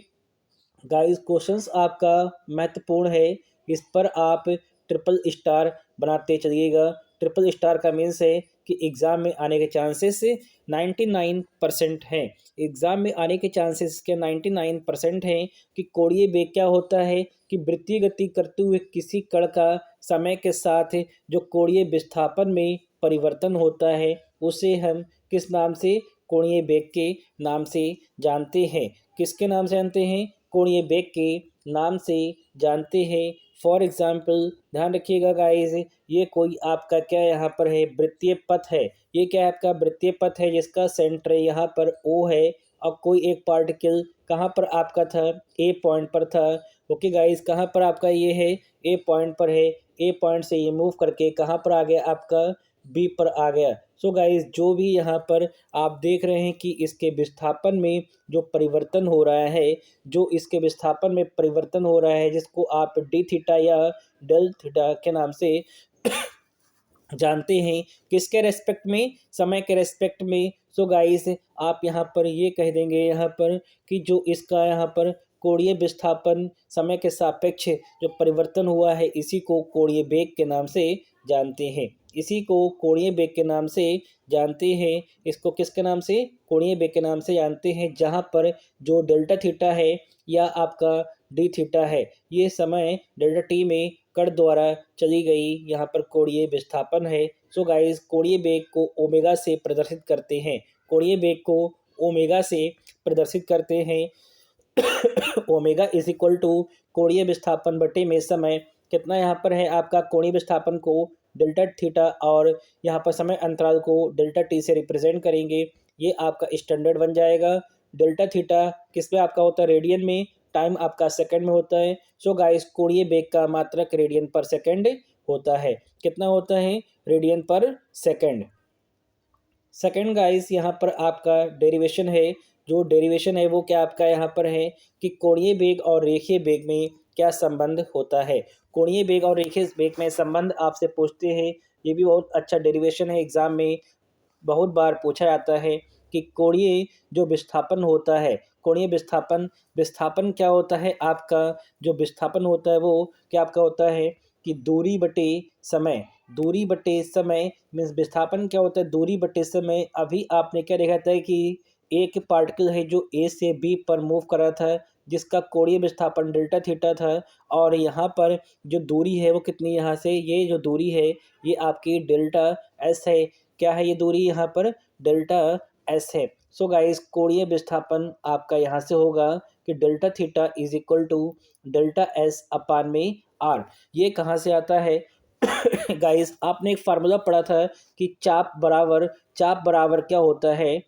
गाइस क्वेश्चंस आपका महत्वपूर्ण है, इस पर आप ट्रिपल स्टार बनाते चलिएगा। ट्रिपल स्टार का मीन्स है कि एग्ज़ाम में आने के चांसेस 99% हैं। एग्ज़ाम में आने के चांसेस के 99% हैं कि कोणीय बेग क्या होता है कि वृत्तीय गति करते हुए किसी कण का समय के साथ जो कोणीय विस्थापन में परिवर्तन होता है उसे हम किस नाम से, कोणीय बेग के नाम से जानते हैं। किसके नाम से जानते हैं, कोणीय बेग के नाम से जानते हैं। फॉर एग्जाम्पल ध्यान रखिएगा गाइस, ये कोई आपका क्या यहाँ पर है, वृत्तीय पथ है। ये क्या है आपका वृत्तीय पथ है जिसका सेंटर यहाँ पर O है और कोई एक पार्टिकल कहाँ पर आपका था, A पॉइंट पर था। ओके गाइस, कहाँ पर आपका ये है, A पॉइंट पर है। A पॉइंट से ये मूव करके कहाँ पर आ गया आपका B पर आ गया। सो गाइस, जो भी यहाँ पर आप देख रहे हैं कि इसके विस्थापन में जो परिवर्तन हो रहा है, जो इसके विस्थापन में परिवर्तन हो रहा है जिसको आप डी थीटा या डेल थीटा के नाम से जानते हैं, किसके रेस्पेक्ट में, समय के रेस्पेक्ट में। सो गाइस, आप यहाँ पर ये कह देंगे यहाँ पर कि जो इसका यहाँ पर कोणीय विस्थापन समय के सापेक्ष जो परिवर्तन हुआ है इसी को कोणीय बेग के नाम से जानते हैं। इसी को कोणीय बेग के नाम से जानते हैं। इसको किसके नाम से, कोणीय बेग के नाम से जानते हैं। जहाँ पर जो डेल्टा थीटा है या आपका डी थीटा है, ये समय डेल्टा टी में कण द्वारा चली गई यहाँ पर कोणीय विस्थापन है। सो गाइस, कोणीय बेग को ओमेगा से प्रदर्शित करते हैं। कोणीय बेग को ओमेगा से प्रदर्शित करते हैं। ओमेगा इज इक्वल टू कोणीय विस्थापन बटे में समय कितना यहाँ पर है आपका, कोणीय विस्थापन को डेल्टा थीटा और यहाँ पर समय अंतराल को डेल्टा टी से रिप्रेजेंट करेंगे। ये आपका स्टैंडर्ड बन जाएगा। डेल्टा थीटा किस में आपका होता है, रेडियन में, टाइम आपका सेकंड में होता है। सो गाइस, कोणीय बेग का मात्रक रेडियन पर सेकंड होता है। कितना होता है, रेडियन पर सेकंड। सेकंड गाइस, यहाँ पर आपका डेरिवेशन है। जो डेरिवेशन है वो क्या आपका यहाँ पर है कि कोणीय बेग और रेखीय बेग में क्या संबंध होता है। कोणीय बेग और रेखीय बेग में संबंध आपसे पूछते हैं। ये भी बहुत अच्छा डेरिवेशन है, एग्जाम में बहुत बार पूछा जाता है कि कोणीय जो विस्थापन होता है, कोणीय विस्थापन, विस्थापन क्या होता है आपका, जो विस्थापन होता है वो क्या आपका होता है कि दूरी बटे समय। दूरी बटे समय मीन्स विस्थापन क्या होता है, दूरी बटे समय। अभी आपने क्या देखा था कि एक पार्टिकल है जो A से B पर मूव कर रहा था जिसका कोणीय विस्थापन डेल्टा थीटा था, और यहाँ पर जो दूरी है वो कितनी, यहाँ से ये जो दूरी है ये आपकी डेल्टा S है। क्या है ये दूरी, यहाँ पर डेल्टा S है। सो गाइस, कोणीय विस्थापन आपका यहाँ से होगा कि delta theta is equal to delta S upon में R। ये कहाँ से आता है गाइस, आपने एक फार्मूला पढ़ा था कि चाप बराबर क्या होता है,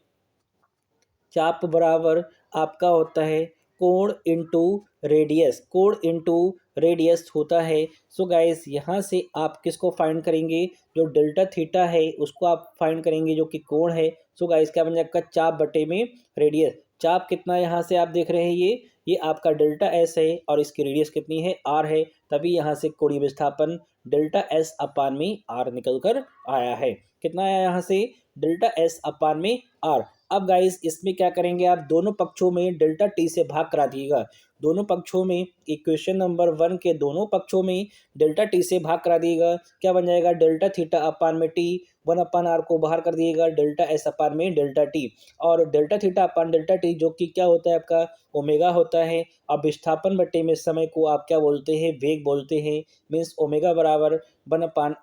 चाप बराबर आपका होता है कोण इंटू रेडियस, कोण इंटू रेडियस होता है। सो गाइस, यहाँ से आप किसको फाइंड करेंगे, जो डेल्टा थीटा है उसको आप फाइंड करेंगे जो कि कोण है। सो गाइस, क्या बन जाएगा, चाप बटे में रेडियस। चाप कितना यहाँ से आप देख रहे हैं, ये आपका डेल्टा एस है और इसकी रेडियस कितनी है, आर है। तभी यहाँ से कोणीय विस्थापन डेल्टा एस अपान में आर निकल कर आया है। कितना आया यहाँ से, डेल्टा एस अपान में आर। अब गाइस, इसमें क्या करेंगे आप, दोनों पक्षों में डेल्टा टी से भाग करा दिएगा। दोनों पक्षों में, इक्वेशन नंबर 1 के दोनों पक्षों में डेल्टा टी से भाग करा दिएगा। क्या बन जाएगा, डेल्टा थीटा अपान में टी, 1 अपान आर को बाहर कर दिएगा, डेल्टा एस अपान में डेल्टा टी, और delta theta upon delta T जो कि क्या होता है आपका ओमेगा होता है। अब विस्थापन बटे में समय को आप क्या बोलते हैं, वेग बोलते हैं। मीन्स ओमेगा बराबर 1 upon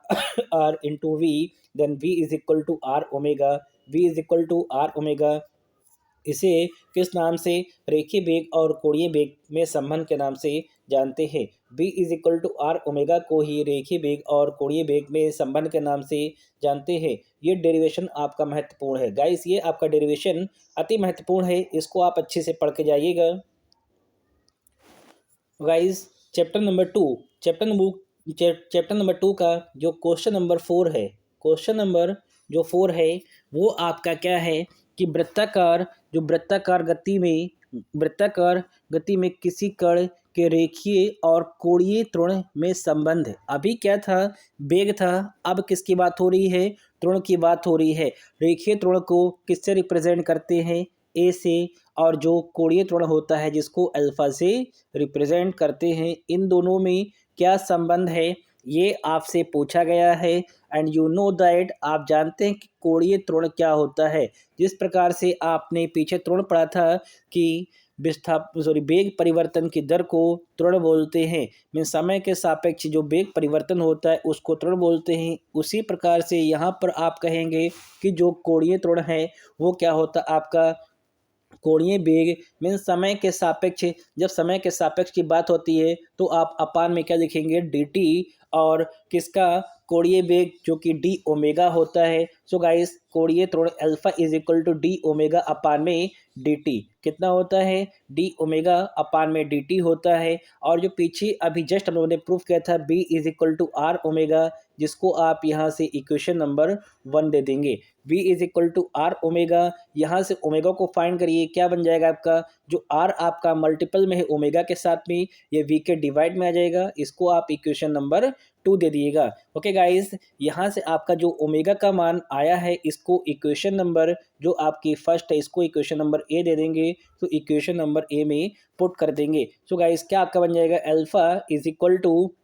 R into V, then V is equal to are omega, V is equal to are omega. इसे किस नाम से, रेखीय बेग और कोणीय बेग में संबंध के नाम से जानते हैं। v is equal to are omega को ही रेखीय बेग और कोणीय बेग में संबंध के नाम से जानते हैं। ये डेरिवेशन आपका महत्वपूर्ण है गाइस, ये आपका डेरिवेशन अति महत्वपूर्ण है, इसको आप अच्छे से पढ़ के जाइएगा गाइस। चैप्टर नंबर 2 का जो क्वेश्चन नंबर 4 है, क्वेश्चन नंबर जो 4 है वो आपका क्या है कि वृत्ताकार गति में किसी कण के रेखीय और कोणीय त्वरण में संबंध। अभी क्या था, वेग था, अब किसकी बात हो रही है, त्वरण की बात हो रही है। रेखीय त्वरण को किससे रिप्रेजेंट करते हैं, ए से, और जो कोणीय त्वरण होता है जिसको अल्फा से रिप्रेजेंट करते हैं। इन दोनों में क्या संबंध है, ये आपसे पूछा गया है। एंड यू नो दैट, आप जानते हैं कि कोणीय त्वरण क्या होता है। जिस प्रकार से आपने पीछे त्वरण पढ़ा था कि वेग परिवर्तन की दर को त्वरण बोलते हैं, मीन समय के सापेक्ष जो वेग परिवर्तन होता है उसको त्वरण बोलते हैं। उसी प्रकार से यहाँ पर आप कहेंगे कि जो कोणीय त्वरण है वो क्या होता है आपका, कोणीय वेग मीन समय के सापेक्ष। जब समय के सापेक्ष की बात होती है तो आप अपान में क्या लिखेंगे, डी टी, और किसका, कोणीय वेग जो कि डी ओमेगा होता है। सो गाइस कोणीय त्वरण alpha is equal to D omega upon में डी टी कितना होता है, डी ओमेगा अपान में डी टी होता है। और जो पीछे अभी जस्ट हम लोगों ने प्रूफ किया था B is equal to are omega, जिसको आप यहाँ से इक्वेशन नंबर 1 दे देंगे। v is equal to are omega, यहाँ से ओमेगा को फाइंड करिए, क्या बन जाएगा आपका, जो r आपका मल्टीपल में है ओमेगा के साथ में, ये v के डिवाइड में आ जाएगा, इसको आप इक्वेशन नंबर 2 दे दिएगा। ओके गाइस, यहाँ से आपका जो ओमेगा का मान आया है इसको इक्वेशन नंबर जो आपकी फर्स्ट है इसको इक्वेशन नंबर ए दे देंगे, तो इक्वेशन नंबर ए में पुट कर देंगे। सो गाइस क्या आपका बन जाएगा, alpha is equal to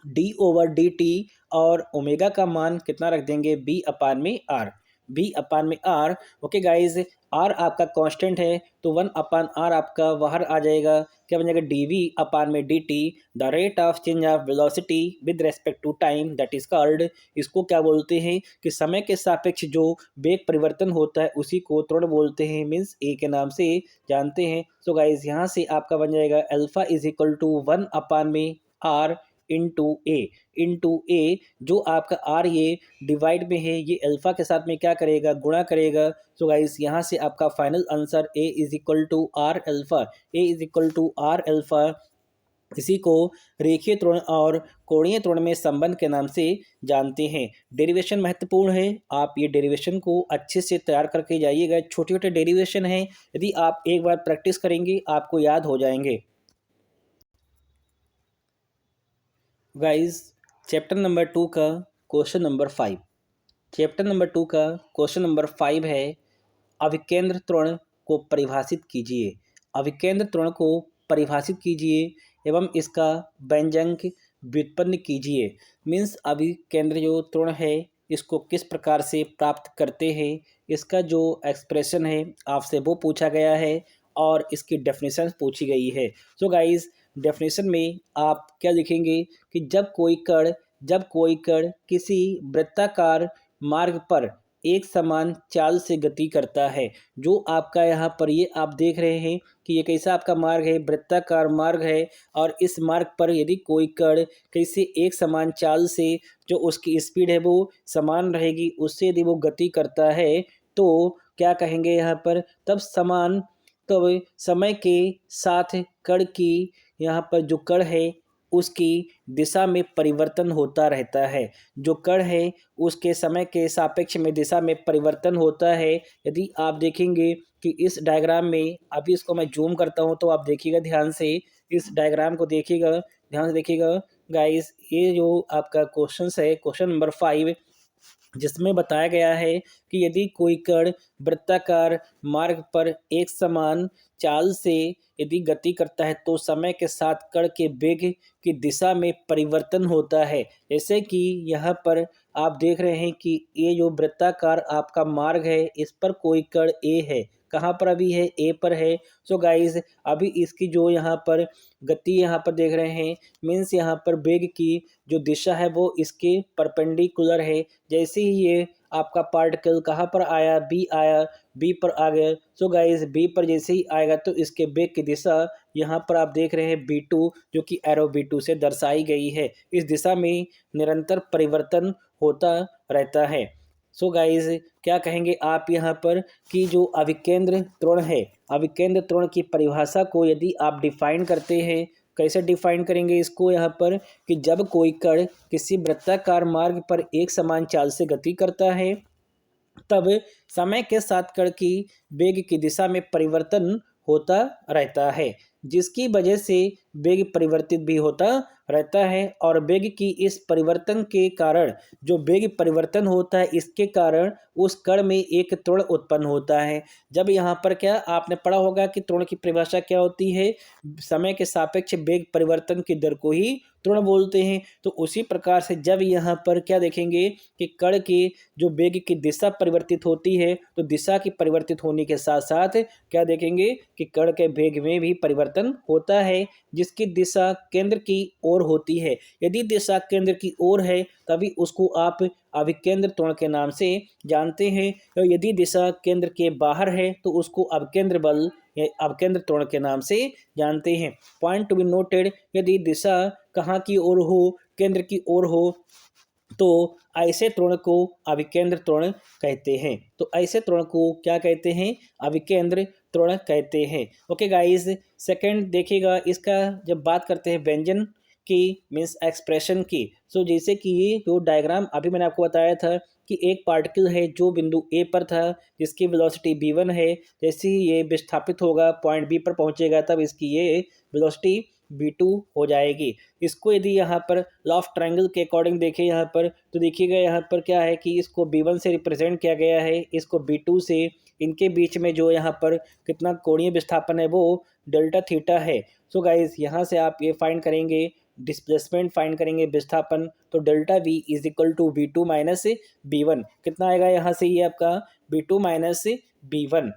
D over D T, और ओमेगा का मान कितना रख देंगे, बी अपान में आर, बी अपान में आर। ओके गाइज, आर आपका कांस्टेंट है तो 1 अपान आर आपका बाहर आ जाएगा, क्या बन जाएगा, डी वी अपान में D T, the rate of change of velocity with respect to time that is called, इसको क्या बोलते हैं कि समय के सापेक्ष जो वेग परिवर्तन होता है उसी को त्वरण बोलते हैं, मीन्स ए के नाम से जानते हैं। सो गाइज यहाँ से आपका बन जाएगा अल्फा इज इक्वल टू 1 अपान में आर इंटू ए, जो आपका आर ये डिवाइड में है, ये अल्फा के साथ में क्या करेगा, गुणा करेगा। सो गाइस यहाँ से आपका final answer A is equal to R alpha, A is equal to R alpha. इसी को रेखीय त्वरण और कोणीय त्वरण में संबंध के नाम से जानते हैं। डेरिवेशन महत्वपूर्ण है, आप ये डेरिवेशन को अच्छे से तैयार करके जाइएगा। छोटे छोटे डेरिवेशन हैं, यदि आप एक बार प्रैक्टिस करेंगे आपको याद हो जाएंगे। गाइस चैप्टर नंबर 2 का क्वेश्चन नंबर 5, चैप्टर नंबर 2 का क्वेश्चन नंबर 5 है, अभिकेंद्र त्वरण को परिभाषित कीजिए। अभिकेंद्र त्वरण को परिभाषित कीजिए एवं इसका व्यंजक व्युत्पन्न कीजिए। मीन्स अभिकेंद्र जो त्वरण है इसको किस प्रकार से प्राप्त करते हैं, इसका जो एक्सप्रेशन है आपसे वो पूछा गया है और इसकी डेफिनेशन पूछी गई है। सो गाइस डेफिनेशन में आप क्या लिखेंगे कि जब कोई कण किसी वृत्ताकार मार्ग पर एक समान चाल से गति करता है, जो आपका यहाँ पर ये आप देख रहे हैं कि ये कैसा आपका मार्ग है, वृत्ताकार मार्ग है, और इस मार्ग पर यदि कोई कण किसी एक समान चाल से, जो उसकी स्पीड है वो समान रहेगी, उससे यदि वो गति करता है तो क्या कहेंगे यहाँ पर, तब समय के साथ कण की यहाँ पर जो कण है उसकी दिशा में परिवर्तन होता रहता है। जो कण है उसके समय के सापेक्ष में दिशा में परिवर्तन होता है। यदि आप देखेंगे कि इस डायग्राम में, अभी इसको मैं जूम करता हूं तो आप देखिएगा ध्यान से, इस डायग्राम को देखिएगा, ध्यान से देखिएगा गाइस। ये जो आपका क्वेश्चन है क्वेश्चन नंबर 5, जिसमें बताया गया है कि यदि कोई कण वृत्ताकार मार्ग पर एक समान चाल से यदि गति करता है तो समय के साथ कण के वेग की दिशा में परिवर्तन होता है। जैसे कि यहाँ पर आप देख रहे हैं कि ये जो वृत्ताकार आपका मार्ग है इस पर कोई कण ए है, कहाँ पर अभी है, ए पर है। सो गाइज अभी इसकी जो यहाँ पर गति यहाँ पर देख रहे हैं, मीन्स यहाँ पर वेग की जो दिशा है वो इसके परपेंडिकुलर है। जैसे ही ये आपका पार्टिकल कहाँ पर आया, बी आया, बी पर आ गया। सो गाइज बी पर जैसे ही आएगा तो इसके वेग की दिशा यहाँ पर आप देख रहे हैं B2, जो कि एरो B2 से दर्शाई गई है। इस दिशा में निरंतर परिवर्तन होता रहता है। सो गाइज क्या कहेंगे आप यहाँ पर कि जो अभिकेंद्र त्वरण है, अभिकेंद्र त्वरण की परिभाषा को यदि आप डिफाइन करते हैं, कैसे डिफाइन करेंगे इसको यहाँ पर, कि जब कोई कण किसी वृत्ताकार मार्ग पर एक समान चाल से गति करता है तब समय के साथ कण की वेग की दिशा में परिवर्तन होता रहता है, जिसकी वजह से वेग परिवर्तित भी होता रहता है और वेग की इस परिवर्तन के कारण, जो वेग परिवर्तन होता है इसके कारण उस कण में एक त्वरण उत्पन्न होता है। जब यहाँ पर क्या आपने पढ़ा होगा कि त्वरण की परिभाषा क्या होती है, समय के सापेक्ष वेग परिवर्तन की दर को ही त्वरण बोलते हैं। तो उसी प्रकार से जब यहाँ पर क्या देखेंगे कि कण की जो वेग की दिशा परिवर्तित होती है, तो दिशा की परिवर्तित होने के साथ साथ क्या देखेंगे कि कण के वेग में भी परिवर्तन होता है, जिसकी दिशा केंद्र की ओर होती है। यदि दिशा केंद्र की ओर है तभी उसको आप अभिकेंद्र त्वरण के नाम से जानते हैं, और यदि दिशा केंद्र के बाहर है तो उसको अवकेंद्र बल या अवकेंद्र त्वरण के नाम से जानते हैं। पॉइंट टू बी नोटेड, यदि दिशा कहाँ की ओर हो, केंद्र की ओर हो, तो ऐसे त्वरण को अभिकेंद्र त्वरण कहते हैं। तो ऐसे त्वरण को क्या कहते हैं, अभिकेंद्र त्वरण कहते हैं। ओके गाइस, सेकंड देखिएगा, इसका जब बात करते हैं व्यंजन की मीन्स एक्सप्रेशन की, सो जैसे कि ये जो डायग्राम अभी मैंने आपको बताया था कि एक पार्टिकल है जो बिंदु ए पर था, जिसकी वेलोसिटी v1 है, जैसे ही ये विस्थापित होगा पॉइंट बी पर पहुंचेगा तब इसकी ये वेलोसिटी v2 हो जाएगी। इसको यदि यहाँ पर लॉ ऑफ ट्रायंगल के अकॉर्डिंग देखें यहाँ पर, तो देखिएगा यहाँ पर क्या है कि इसको b1 से रिप्रेजेंट किया गया है, इसको b2 से। इनके बीच में जो यहाँ पर कितना कोणीय विस्थापन है वो डेल्टा थीटा है। सो गाइज यहाँ से आप ये फाइंड करेंगे, डिस्प्लेसमेंट फाइंड करेंगे विस्थापन, तो delta v is equal to v2 minus b1। कितना आएगा यहाँ से, ये आपका v2 माइनस b1।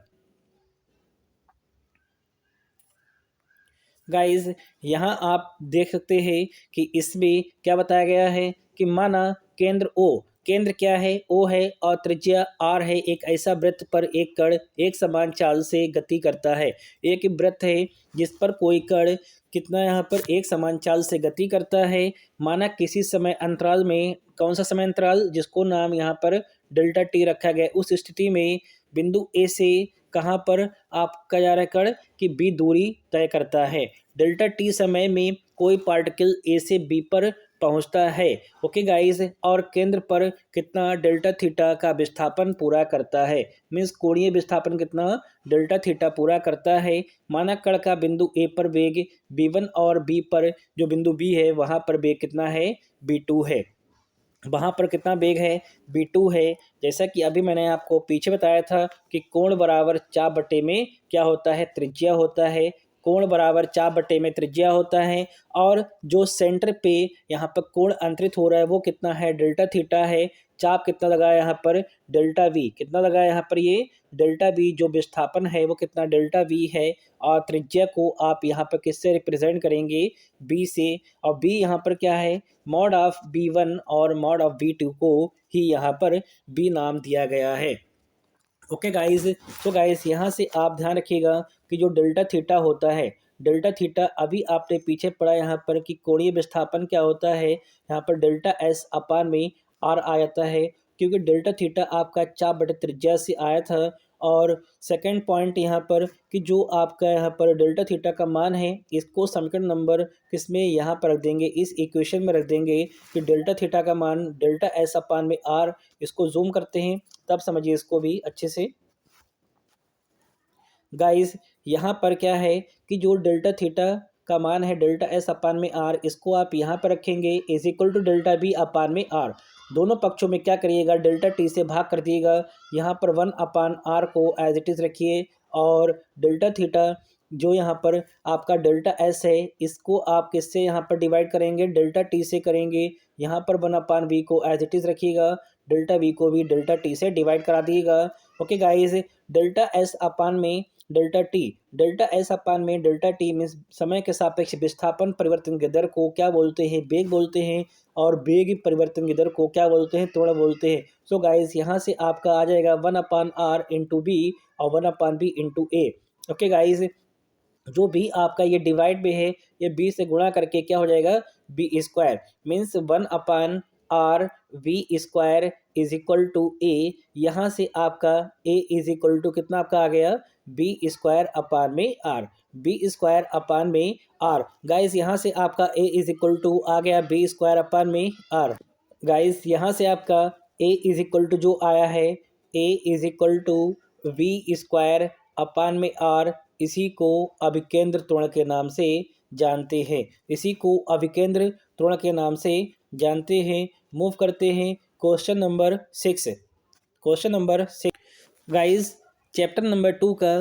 गाइज यहाँ आप देख सकते हैं कि इसमें क्या बताया गया है कि माना केंद्र ओ, केंद्र क्या है, ओ है, और त्रिज्या आर है। एक ऐसा वृत्त पर एक कण एक समान चाल से गति करता है। एक वृत्त है जिस पर कोई कण कितना यहाँ पर एक समान चाल से गति करता है। माना किसी समय अंतराल में, कौन सा समय अंतराल, जिसको नाम यहाँ पर डेल्टा टी रखा गया, उस स्थिति में बिंदु ए से कहाँ पर आपका जा रहा है कण की बी दूरी तय करता है। डेल्टा टी समय में कोई पार्टिकल ए से बी पर पहुंचता है। ओके गाइस, और केंद्र पर कितना डेल्टा थीटा का विस्थापन पूरा करता है, मीन्स कोणीय विस्थापन कितना डेल्टा थीटा पूरा करता है। माना कण का बिंदु ए पर वेग b1 और बी पर जो बिंदु बी है वहां पर वेग कितना है, b2 है। वहाँ पर कितना वेग है, b2 है। जैसा कि अभी मैंने आपको पीछे बताया था कि कोण बराबर चाप बटे में क्या होता है, त्रिज्या होता है। कोण बराबर चाप बटे में त्रिज्या होता है, और जो सेंटर पे यहाँ पर कोण अंतरित हो रहा है वो कितना है, डेल्टा थीटा है। चाप कितना लगा है यहाँ पर, डेल्टा वी। कितना लगा है यहाँ पर, ये डेल्टा वी। जो विस्थापन है वो कितना, डेल्टा वी है। और त्रिज्या को आप यहाँ पर किससे रिप्रेजेंट करेंगे, बी से। और बी यहाँ पर क्या है, मॉड ऑफ b1 और मॉड ऑफ b2 को ही यहाँ पर b नाम दिया गया है। ओके गाइस, तो गाइस यहाँ से आप ध्यान रखिएगा कि जो डेल्टा थीटा होता है, डेल्टा थीटा अभी आपने पीछे पढ़ा यहाँ पर कि कोणीय विस्थापन क्या होता है, यहाँ पर डेल्टा एस अपान में आर आ जाता है, क्योंकि डेल्टा थीटा आपका चाप बटे त्रिज्या से आया था। और सेकंड पॉइंट यहाँ पर कि जो आपका यहाँ पर डेल्टा थीटा का मान है, इसको समीकरण नंबर किसमें यहाँ पर रख देंगे, इस इक्वेशन में रख देंगे कि डेल्टा थीटा का मान डेल्टा एस अपान में आर। इसको जूम करते हैं तब समझिए इसको भी अच्छे से। गाइस यहाँ पर क्या है कि जो डेल्टा थीटा का मान है डेल्टा एस अपान में आर, इसको आप यहाँ पर रखेंगे is equal to delta B upon में आर। दोनों पक्षों में क्या करिएगा, डेल्टा टी से भाग कर दिएगा। यहाँ पर 1 अपान आर को एज इट इज़ रखिए, और डेल्टा थीटा जो यहाँ पर आपका डेल्टा एस है, इसको आप किससे यहाँ पर डिवाइड करेंगे, डेल्टा टी से करेंगे। यहाँ पर 1 अपान वी को एज इट इज़ रखिएगा, डेल्टा वी को भी डेल्टा टी से डिवाइड करा दिएगा। Okay guys, delta S upon में delta T, delta S upon में डेल्टा टी मीन्स समय के सापेक्ष विस्थापन परिवर्तन की दर को क्या बोलते हैं, वेग बोलते हैं। और वेग परिवर्तन की दर को क्या बोलते हैं, त्वरण बोलते हैं। सो गाइस यहाँ से आपका आ जाएगा 1 अपान आर इंटू बी और 1 अपान बी इंटू ए। ओके गाइस, जो भी आपका ये डिवाइड में है, ये बी से गुणा करके क्या हो जाएगा, B square means 1 upon R V square is equal to A. यहाँ से आपका ए इज इक्वल टू कितना आपका आ गया, बी स्क्वायर अपान में आर, बी स्क्वायर अपान में आर। गाइस यहाँ से आपका ए इज इक्वल टू आ गया बी स्क्वायर अपान में आर। गाइस यहाँ से आपका ए इज इक्वल टू जो आया है, A is equal to V square upon में आर, इसी को अभिकेंद्र त्वरण के नाम से जानते हैं। इसी को अभिकेंद्र त्वरण के नाम से जानते हैं। मूव करते हैं question number 6। Question number 6 guys, chapter number 2 का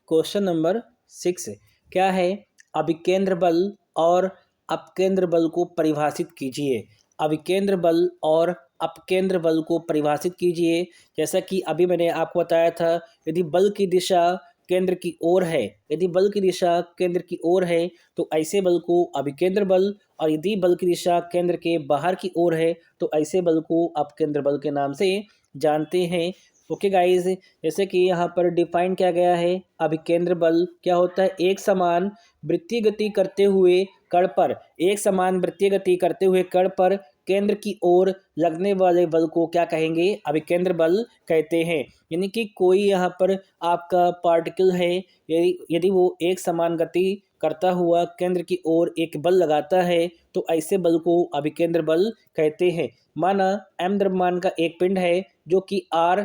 क्वेश्चन नंबर 6 क्या है? अभिकेंद्र बल और अपकेंद्र बल को परिभाषित कीजिए। अभिकेंद्र बल और अपकेंद्र बल को परिभाषित कीजिए। जैसा कि अभी मैंने आपको बताया था, यदि बल की दिशा केंद्र की ओर है, यदि बल की दिशा केंद्र की ओर है तो ऐसे बल को अभिकेंद्र बल, और यदि बल की दिशा केंद्र के बाहर की ओर है तो ऐसे बल को अपकेंद्र बल के नाम से जानते हैं। ओके गाइस, जैसे कि यहाँ पर डिफाइन किया गया है, अभिकेंद्र बल क्या होता है? एक समान वृत्तीय गति करते हुए कण पर, एक समान वृत्तीय गति करते हुए कण पर केंद्र की ओर लगने वाले बल को क्या कहेंगे? अभिकेंद्र बल कहते हैं। यानी कि कोई यहाँ पर आपका पार्टिकल है, यदि वो एक समान गति करता हुआ केंद्र की ओर एक बल लगाता है तो ऐसे बल को अभिकेंद्र बल कहते हैं। माना m द्रव्यमान का एक पिंड है जो कि r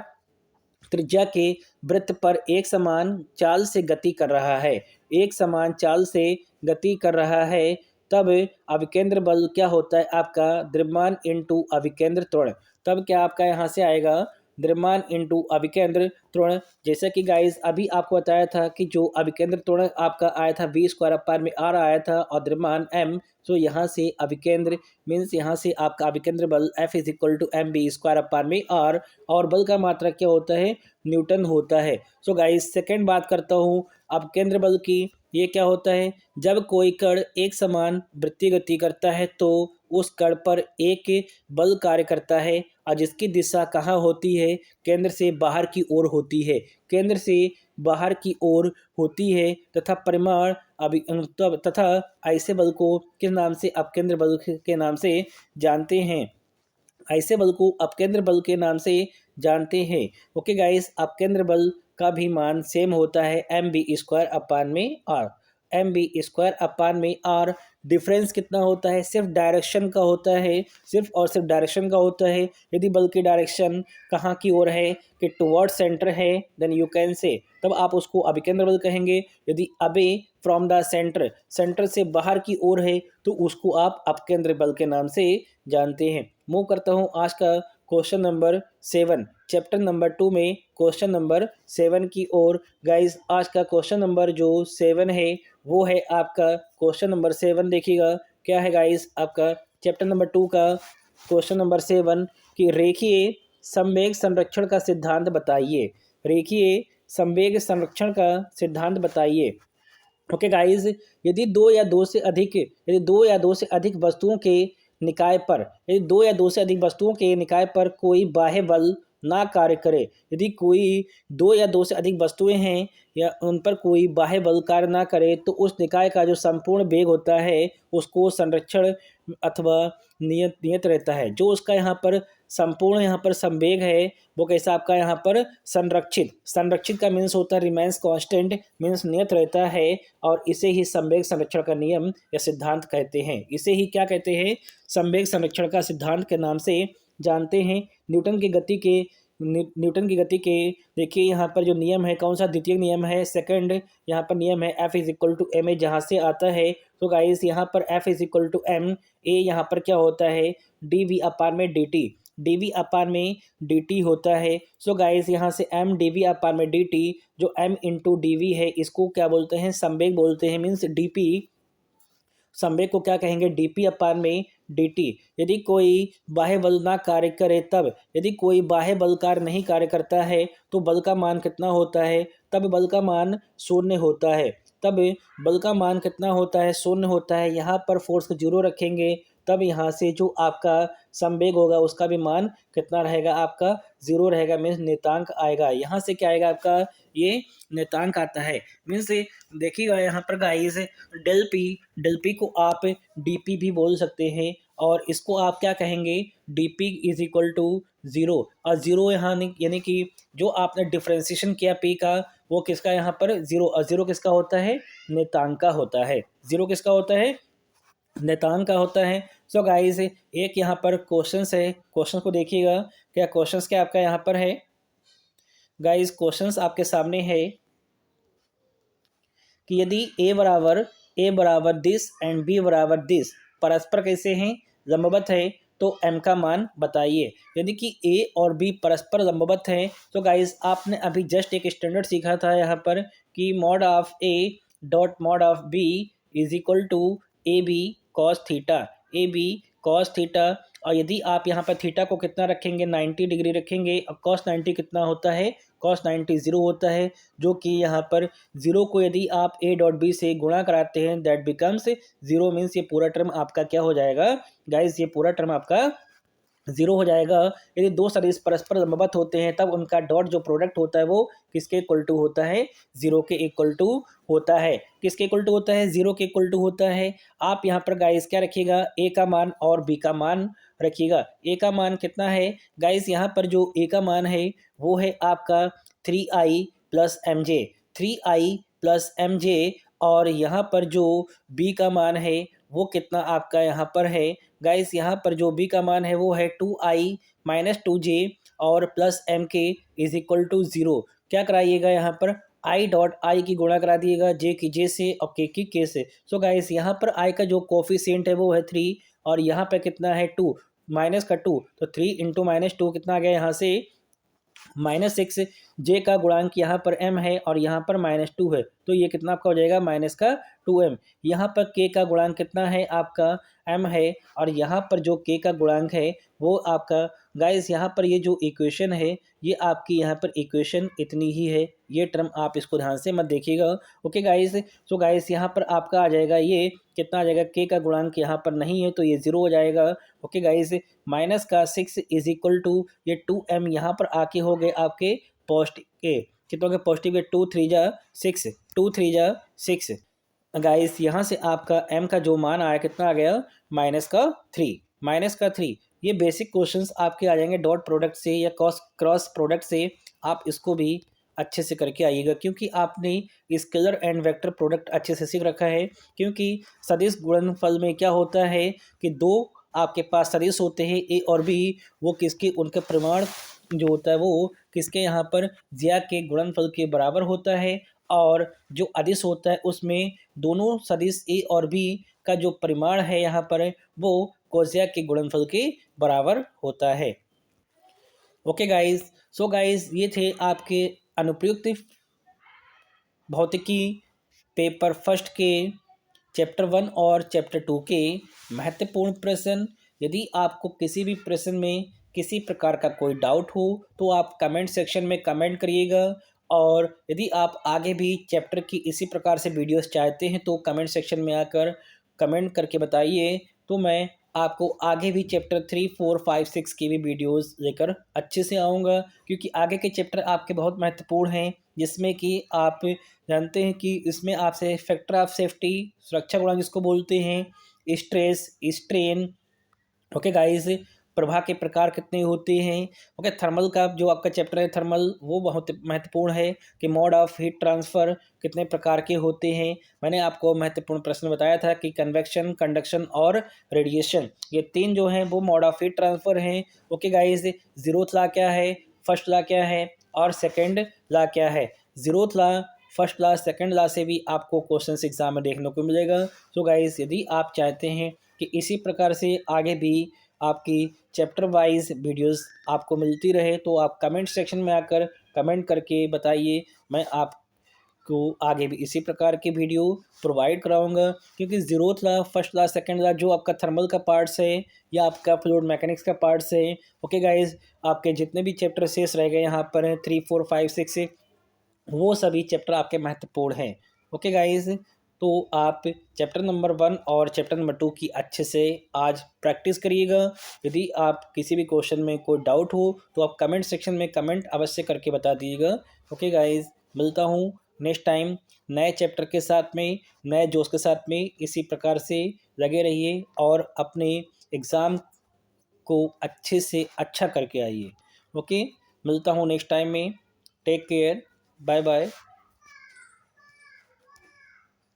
त्रिज्या के वृत्त पर एक समान चाल से गति कर रहा है, एक समान चाल से गति कर रहा है, तब अभिकेंद्र बल क्या होता है? आपका द्रव्यमान इंटू अभिकेंद्र त्वरण। तब क्या आपका यहाँ से आएगा? द्रव्यमान इंटू अभिकेंद्र त्वरण। जैसा कि गाइस अभी आपको बताया था कि जो अभिकेंद्र त्वरण आपका आया था v² आया था और द्रव्यमान m, तो यहाँ से अभिकेंद्र मीन्स यहाँ से आपका अभिकेंद्र बल F is equal to mv²/r, और बल का मात्रक क्या होता है? न्यूटन होता है। सो गाइस सेकंड बात करता हूँ अब केंद्र बल की। ये क्या होता है? जब कोई कण एक समान वृत्तीय गति करता है तो उस कण पर एक बल कार्य करता है और जिसकी दिशा कहाँ होती है? केंद्र से बाहर की ओर होती है, केंद्र से बाहर की ओर होती है, तथा परिमाण तथा ऐसे बल को किस नाम से? अपकेंद्र बल के नाम से जानते हैं। ऐसे बल को अपकेंद्र बल के नाम से जानते हैं। ओके गाइस, अपकेंद्र बल का भी मान सेम होता है mv²/r, mv²/r। डिफरेंस कितना होता है? सिर्फ डायरेक्शन का होता है, सिर्फ और सिर्फ डायरेक्शन का होता है। यदि बल की डायरेक्शन कहाँ की ओर है कि टुवर्ड सेंटर है, देन यू कैन से, तब आप उसको अभिकेंद्र बल कहेंगे। यदि away from the centre, centre से बाहर की ओर है तो उसको आप अपकेंद्र बल के नाम से जानते हैं। मूव करता हूँ आज का क्वेश्चन नंबर 7, चैप्टर नंबर 2 में क्वेश्चन नंबर 7 की ओर। गाइस आज का क्वेश्चन नंबर जो 7 है वो है आपका क्वेश्चन नंबर 7। देखिएगा क्या है गाइस आपका चैप्टर नंबर 2 का क्वेश्चन नंबर 7 कि रेखीय संवेग संरक्षण का सिद्धांत बताइए। रेखीय संवेग संरक्षण का सिद्धांत बताइए। ओके गाइस, यदि दो या दो से अधिक वस्तुओं के निकाय पर, यदि दो या दो से अधिक वस्तुओं के निकाय पर कोई बाह्य बल ना कार्य करे, यदि कोई दो या दो से अधिक वस्तुएं हैं या उन पर कोई बाह्य बल कार्य ना करे तो उस निकाय का जो संपूर्ण वेग होता है उसको संरक्षण अथवा नियत नियत रहता है। जो उसका यहाँ पर संपूर्ण यहाँ पर संवेग है वो कैसा आपका यहाँ पर? संरक्षित। संरक्षित का मीन्स होता है रिमेंस कांस्टेंट, मीन्स नियत रहता है, और इसे ही संवेग संरक्षण का नियम या सिद्धांत कहते हैं। इसे ही क्या कहते हैं? संवेग संरक्षण का सिद्धांत के नाम से जानते हैं। न्यूटन की गति के देखिए यहाँ पर जो नियम है, कौन सा? द्वितीय नियम है, सेकंड यहाँ पर नियम है F is equal to M A, जहाँ से आता है। तो गाइस यहाँ पर F is equal to M A, यहाँ पर क्या होता है? dv/dt, dv/dt होता है। सो गाइस यहाँ से m dv/dt, जो m इंटू डी है इसको क्या बोलते हैं? संवेग बोलते हैं, मीन्स dp। संवेग को क्या कहेंगे? dp/dt। यदि कोई बाह्य बल ना कार्य करे तब, यदि कोई बाह्य बल कार्य नहीं कार्य करता है तो बल का मान कितना होता है? तब बल का मान शून्य होता है। तब बल का मान कितना होता है? शून्य होता है। यहाँ पर फोर्स को 0 रखेंगे तब यहाँ से जो आपका संवेग होगा उसका भी मान कितना रहेगा? आपका 0 रहेगा, मीन्स नियतांक आएगा। यहाँ से क्या आएगा आपका? ये नियतांक आता है। मीन्स देखिएगा यहाँ पर गाइस डेल पी को आप डीपी भी बोल सकते हैं, और इसको आप क्या कहेंगे? डीपी इज इक्वल टू 0, और 0 यहाँ यानी कि जो आपने डिफ्रेंसिएशन किया पी का वो किसका यहाँ पर? 0, और 0 किसका होता है? नियतांक का होता है। 0 किसका होता है? नियतांक का होता है। सो गाइस एक यहाँ पर क्वेश्चंस है, क्वेश्चन को देखिएगा। क्या क्वेश्चंस क्या आपका यहाँ पर है? गाइस क्वेश्चंस आपके सामने है कि यदि ए बराबर दिस एंड बी बराबर दिस, परस्पर कैसे हैं, लंबवत है, तो m का मान बताइए। यदि कि a और b परस्पर लंबवत हैं तो गाइस आपने अभी जस्ट एक स्टैंडर्ड सीखा था यहाँ पर कि mod of a dot mod of b is equal to A B cos theta, A B cos theta. और यदि आप यहाँ पर थीटा को कितना रखेंगे, 90 डिग्री रखेंगे, और कॉस 90 कितना होता है, कॉस 90 जीरो होता है, जो कि यहाँ पर जीरो को यदि आप a डॉट बी से गुणा कराते हैं दैट बिकम्स जीरो, मीन्स ये पूरा टर्म आपका क्या हो जाएगा गाइस, ये पूरा टर्म आपका जीरो हो जाएगा। यदि दो सदिश परस्पर लंबवत होते हैं तब उनका डॉट जो प्रोडक्ट होता है वो किसके इक्वल टू होता है, जीरो के इक्वल टू होता है। किसके इक्वल टू होता है, जीरो के इक्वल टू होता है। आप यहाँ पर गाइस क्या रखिएगा, ए का मान और बी का मान रखिएगा। ए का मान कितना है गाइस, यहाँ पर जो ए का मान है वो है आपका 3i plus M J, 3i plus M J. और यहाँ पर जो बी का मान है वो कितना आपका यहाँ पर है गाइस, यहाँ पर जो बी का मान है वो है 2i माइनस 2j और प्लस एम के इज इक्वल टू जीरो। क्या कराइएगा यहाँ पर, आई डॉट आई की गुणा करा दिएगा जे की जे से और के की के से। सो गाइस यहाँ पर आई का जो कोफिशिएंट है वो है 3 और यहाँ पे कितना है 2, माइनस का 2, तो 3 इंटू माइनस 2 कितना आ गया यहाँ से -6। जे का गुणांक यहाँ पर m है और यहाँ पर -2 है, तो ये कितना आपका हो जाएगा माइनस का 2m। यहाँ पर k का गुणांक कितना है आपका m है और यहाँ पर जो k का गुणांक है वो आपका गाइस, यहाँ पर ये जो इक्वेशन है ये आपकी यहाँ पर इक्वेशन इतनी ही है, ये टर्म आप इसको ध्यान से मत देखिएगा। ओके गाइस, सो गाइस यहाँ पर आपका आ जाएगा ये कितना आ जाएगा, k का गुणांक यहाँ पर नहीं है तो ये जीरो हो जाएगा। ओके गाइस, माइनस का 6 इज इक्वल टू ये 2m यहाँ पर आके हो गए आपके पॉजिटिव के, कितना हो गया पॉजिटिव के 2 3 जा 6, 2 3 जा 6। गाइस यहाँ से आपका m का जो मान आया कितना आ गया, -3, -3। ये बेसिक क्वेश्चंस आपके आ जाएंगे डॉट प्रोडक्ट से या क्रॉस प्रोडक्ट से, आप इसको भी अच्छे से करके आइएगा क्योंकि आपने स्केलर एंड वेक्टर प्रोडक्ट अच्छे से सीख रखा है। क्योंकि सदिश गुणनफल में क्या होता है कि दो आपके पास सदिश होते हैं ए और बी, वो किसके उनका परिमाण जो होता है वो किसके यहाँ पर ज्या के गुणनफल के बराबर होता है, और जो अदिश होता है उसमें दोनों सदिश ए और बी का जो परिमाण है यहाँ पर वो कोज्या के गुणनफल के बराबर होता है। ओके गाइस, सो गाइस ये थे आपके अनुप्रयुक्त भौतिकी पेपर फर्स्ट के चैप्टर 1 और चैप्टर 2 के महत्वपूर्ण प्रश्न। यदि आपको किसी भी प्रश्न में किसी प्रकार का कोई डाउट हो तो आप कमेंट सेक्शन में कमेंट करिएगा, और यदि आप आगे भी चैप्टर की इसी प्रकार से वीडियोस चाहते हैं तो कमेंट सेक्शन में आकर कमेंट करके बताइए, तो मैं आपको आगे भी चैप्टर 3 4 5 6 की भी वीडियोस लेकर अच्छे से आऊँगा। क्योंकि आगे के चैप्टर आपके बहुत महत्वपूर्ण हैं, जिसमें कि आप जानते हैं कि इसमें आपसे फैक्टर ऑफ सेफ्टी, सुरक्षा गुणांक जिसको बोलते हैं, stress, strain, okay guys, Prabha के प्रकार कितने होते हैं। ओके, थर्मल का जो आपका चैप्टर है थर्मल वो बहुत महत्वपूर्ण है कि मोड ऑफ हीट ट्रांसफ़र कितने प्रकार के होते हैं। मैंने आपको महत्वपूर्ण प्रश्न बताया था कि कन्वेक्शन, कंडक्शन और रेडिएशन, ये तीन जो हैं वो मोड ऑफ हीट ट्रांसफ़र हैं। ओके गाइस, जीरोथ लॉ क्या है, फर्स्ट लॉ क्या है और सेकेंड लॉ क्या है। Zeroth law, first law, second law से भी आपको क्वेश्चन एग्जाम में देखने को मिलेगा। सो गाइस, यदि आप चाहते हैं कि इसी प्रकार से आगे भी आपकी चैप्टर वाइज वीडियोस आपको मिलती रहे तो आप कमेंट सेक्शन में आकर कमेंट करके बताइए, मैं आपको आगे भी इसी प्रकार के वीडियो प्रोवाइड कराऊंगा। क्योंकि zeroth law, first law, second law जो आपका थर्मल का पार्ट्स है या आपका फ्लूइड मैकेनिक्स का पार्ट्स है। ओके गाइज, आपके जितने भी चैप्टर शेष रह गए यहाँ पर 3 4 5 6 वो सभी चैप्टर आपके महत्वपूर्ण हैं। ओके गाइज, तो आप चैप्टर नंबर 1 और चैप्टर नंबर 2 की अच्छे से आज प्रैक्टिस करिएगा। यदि आप किसी भी क्वेश्चन में कोई डाउट हो तो आप कमेंट सेक्शन में कमेंट अवश्य करके बता दीजिएगा। ओके गाइज, मिलता हूँ नेक्स्ट टाइम नए चैप्टर के साथ में, नए जोश के साथ में। इसी प्रकार से लगे रहिए और अपने एग्ज़ाम को अच्छे से अच्छा करके आइए। ओके, मिलता हूँ नेक्स्ट टाइम में। Take care, bye bye.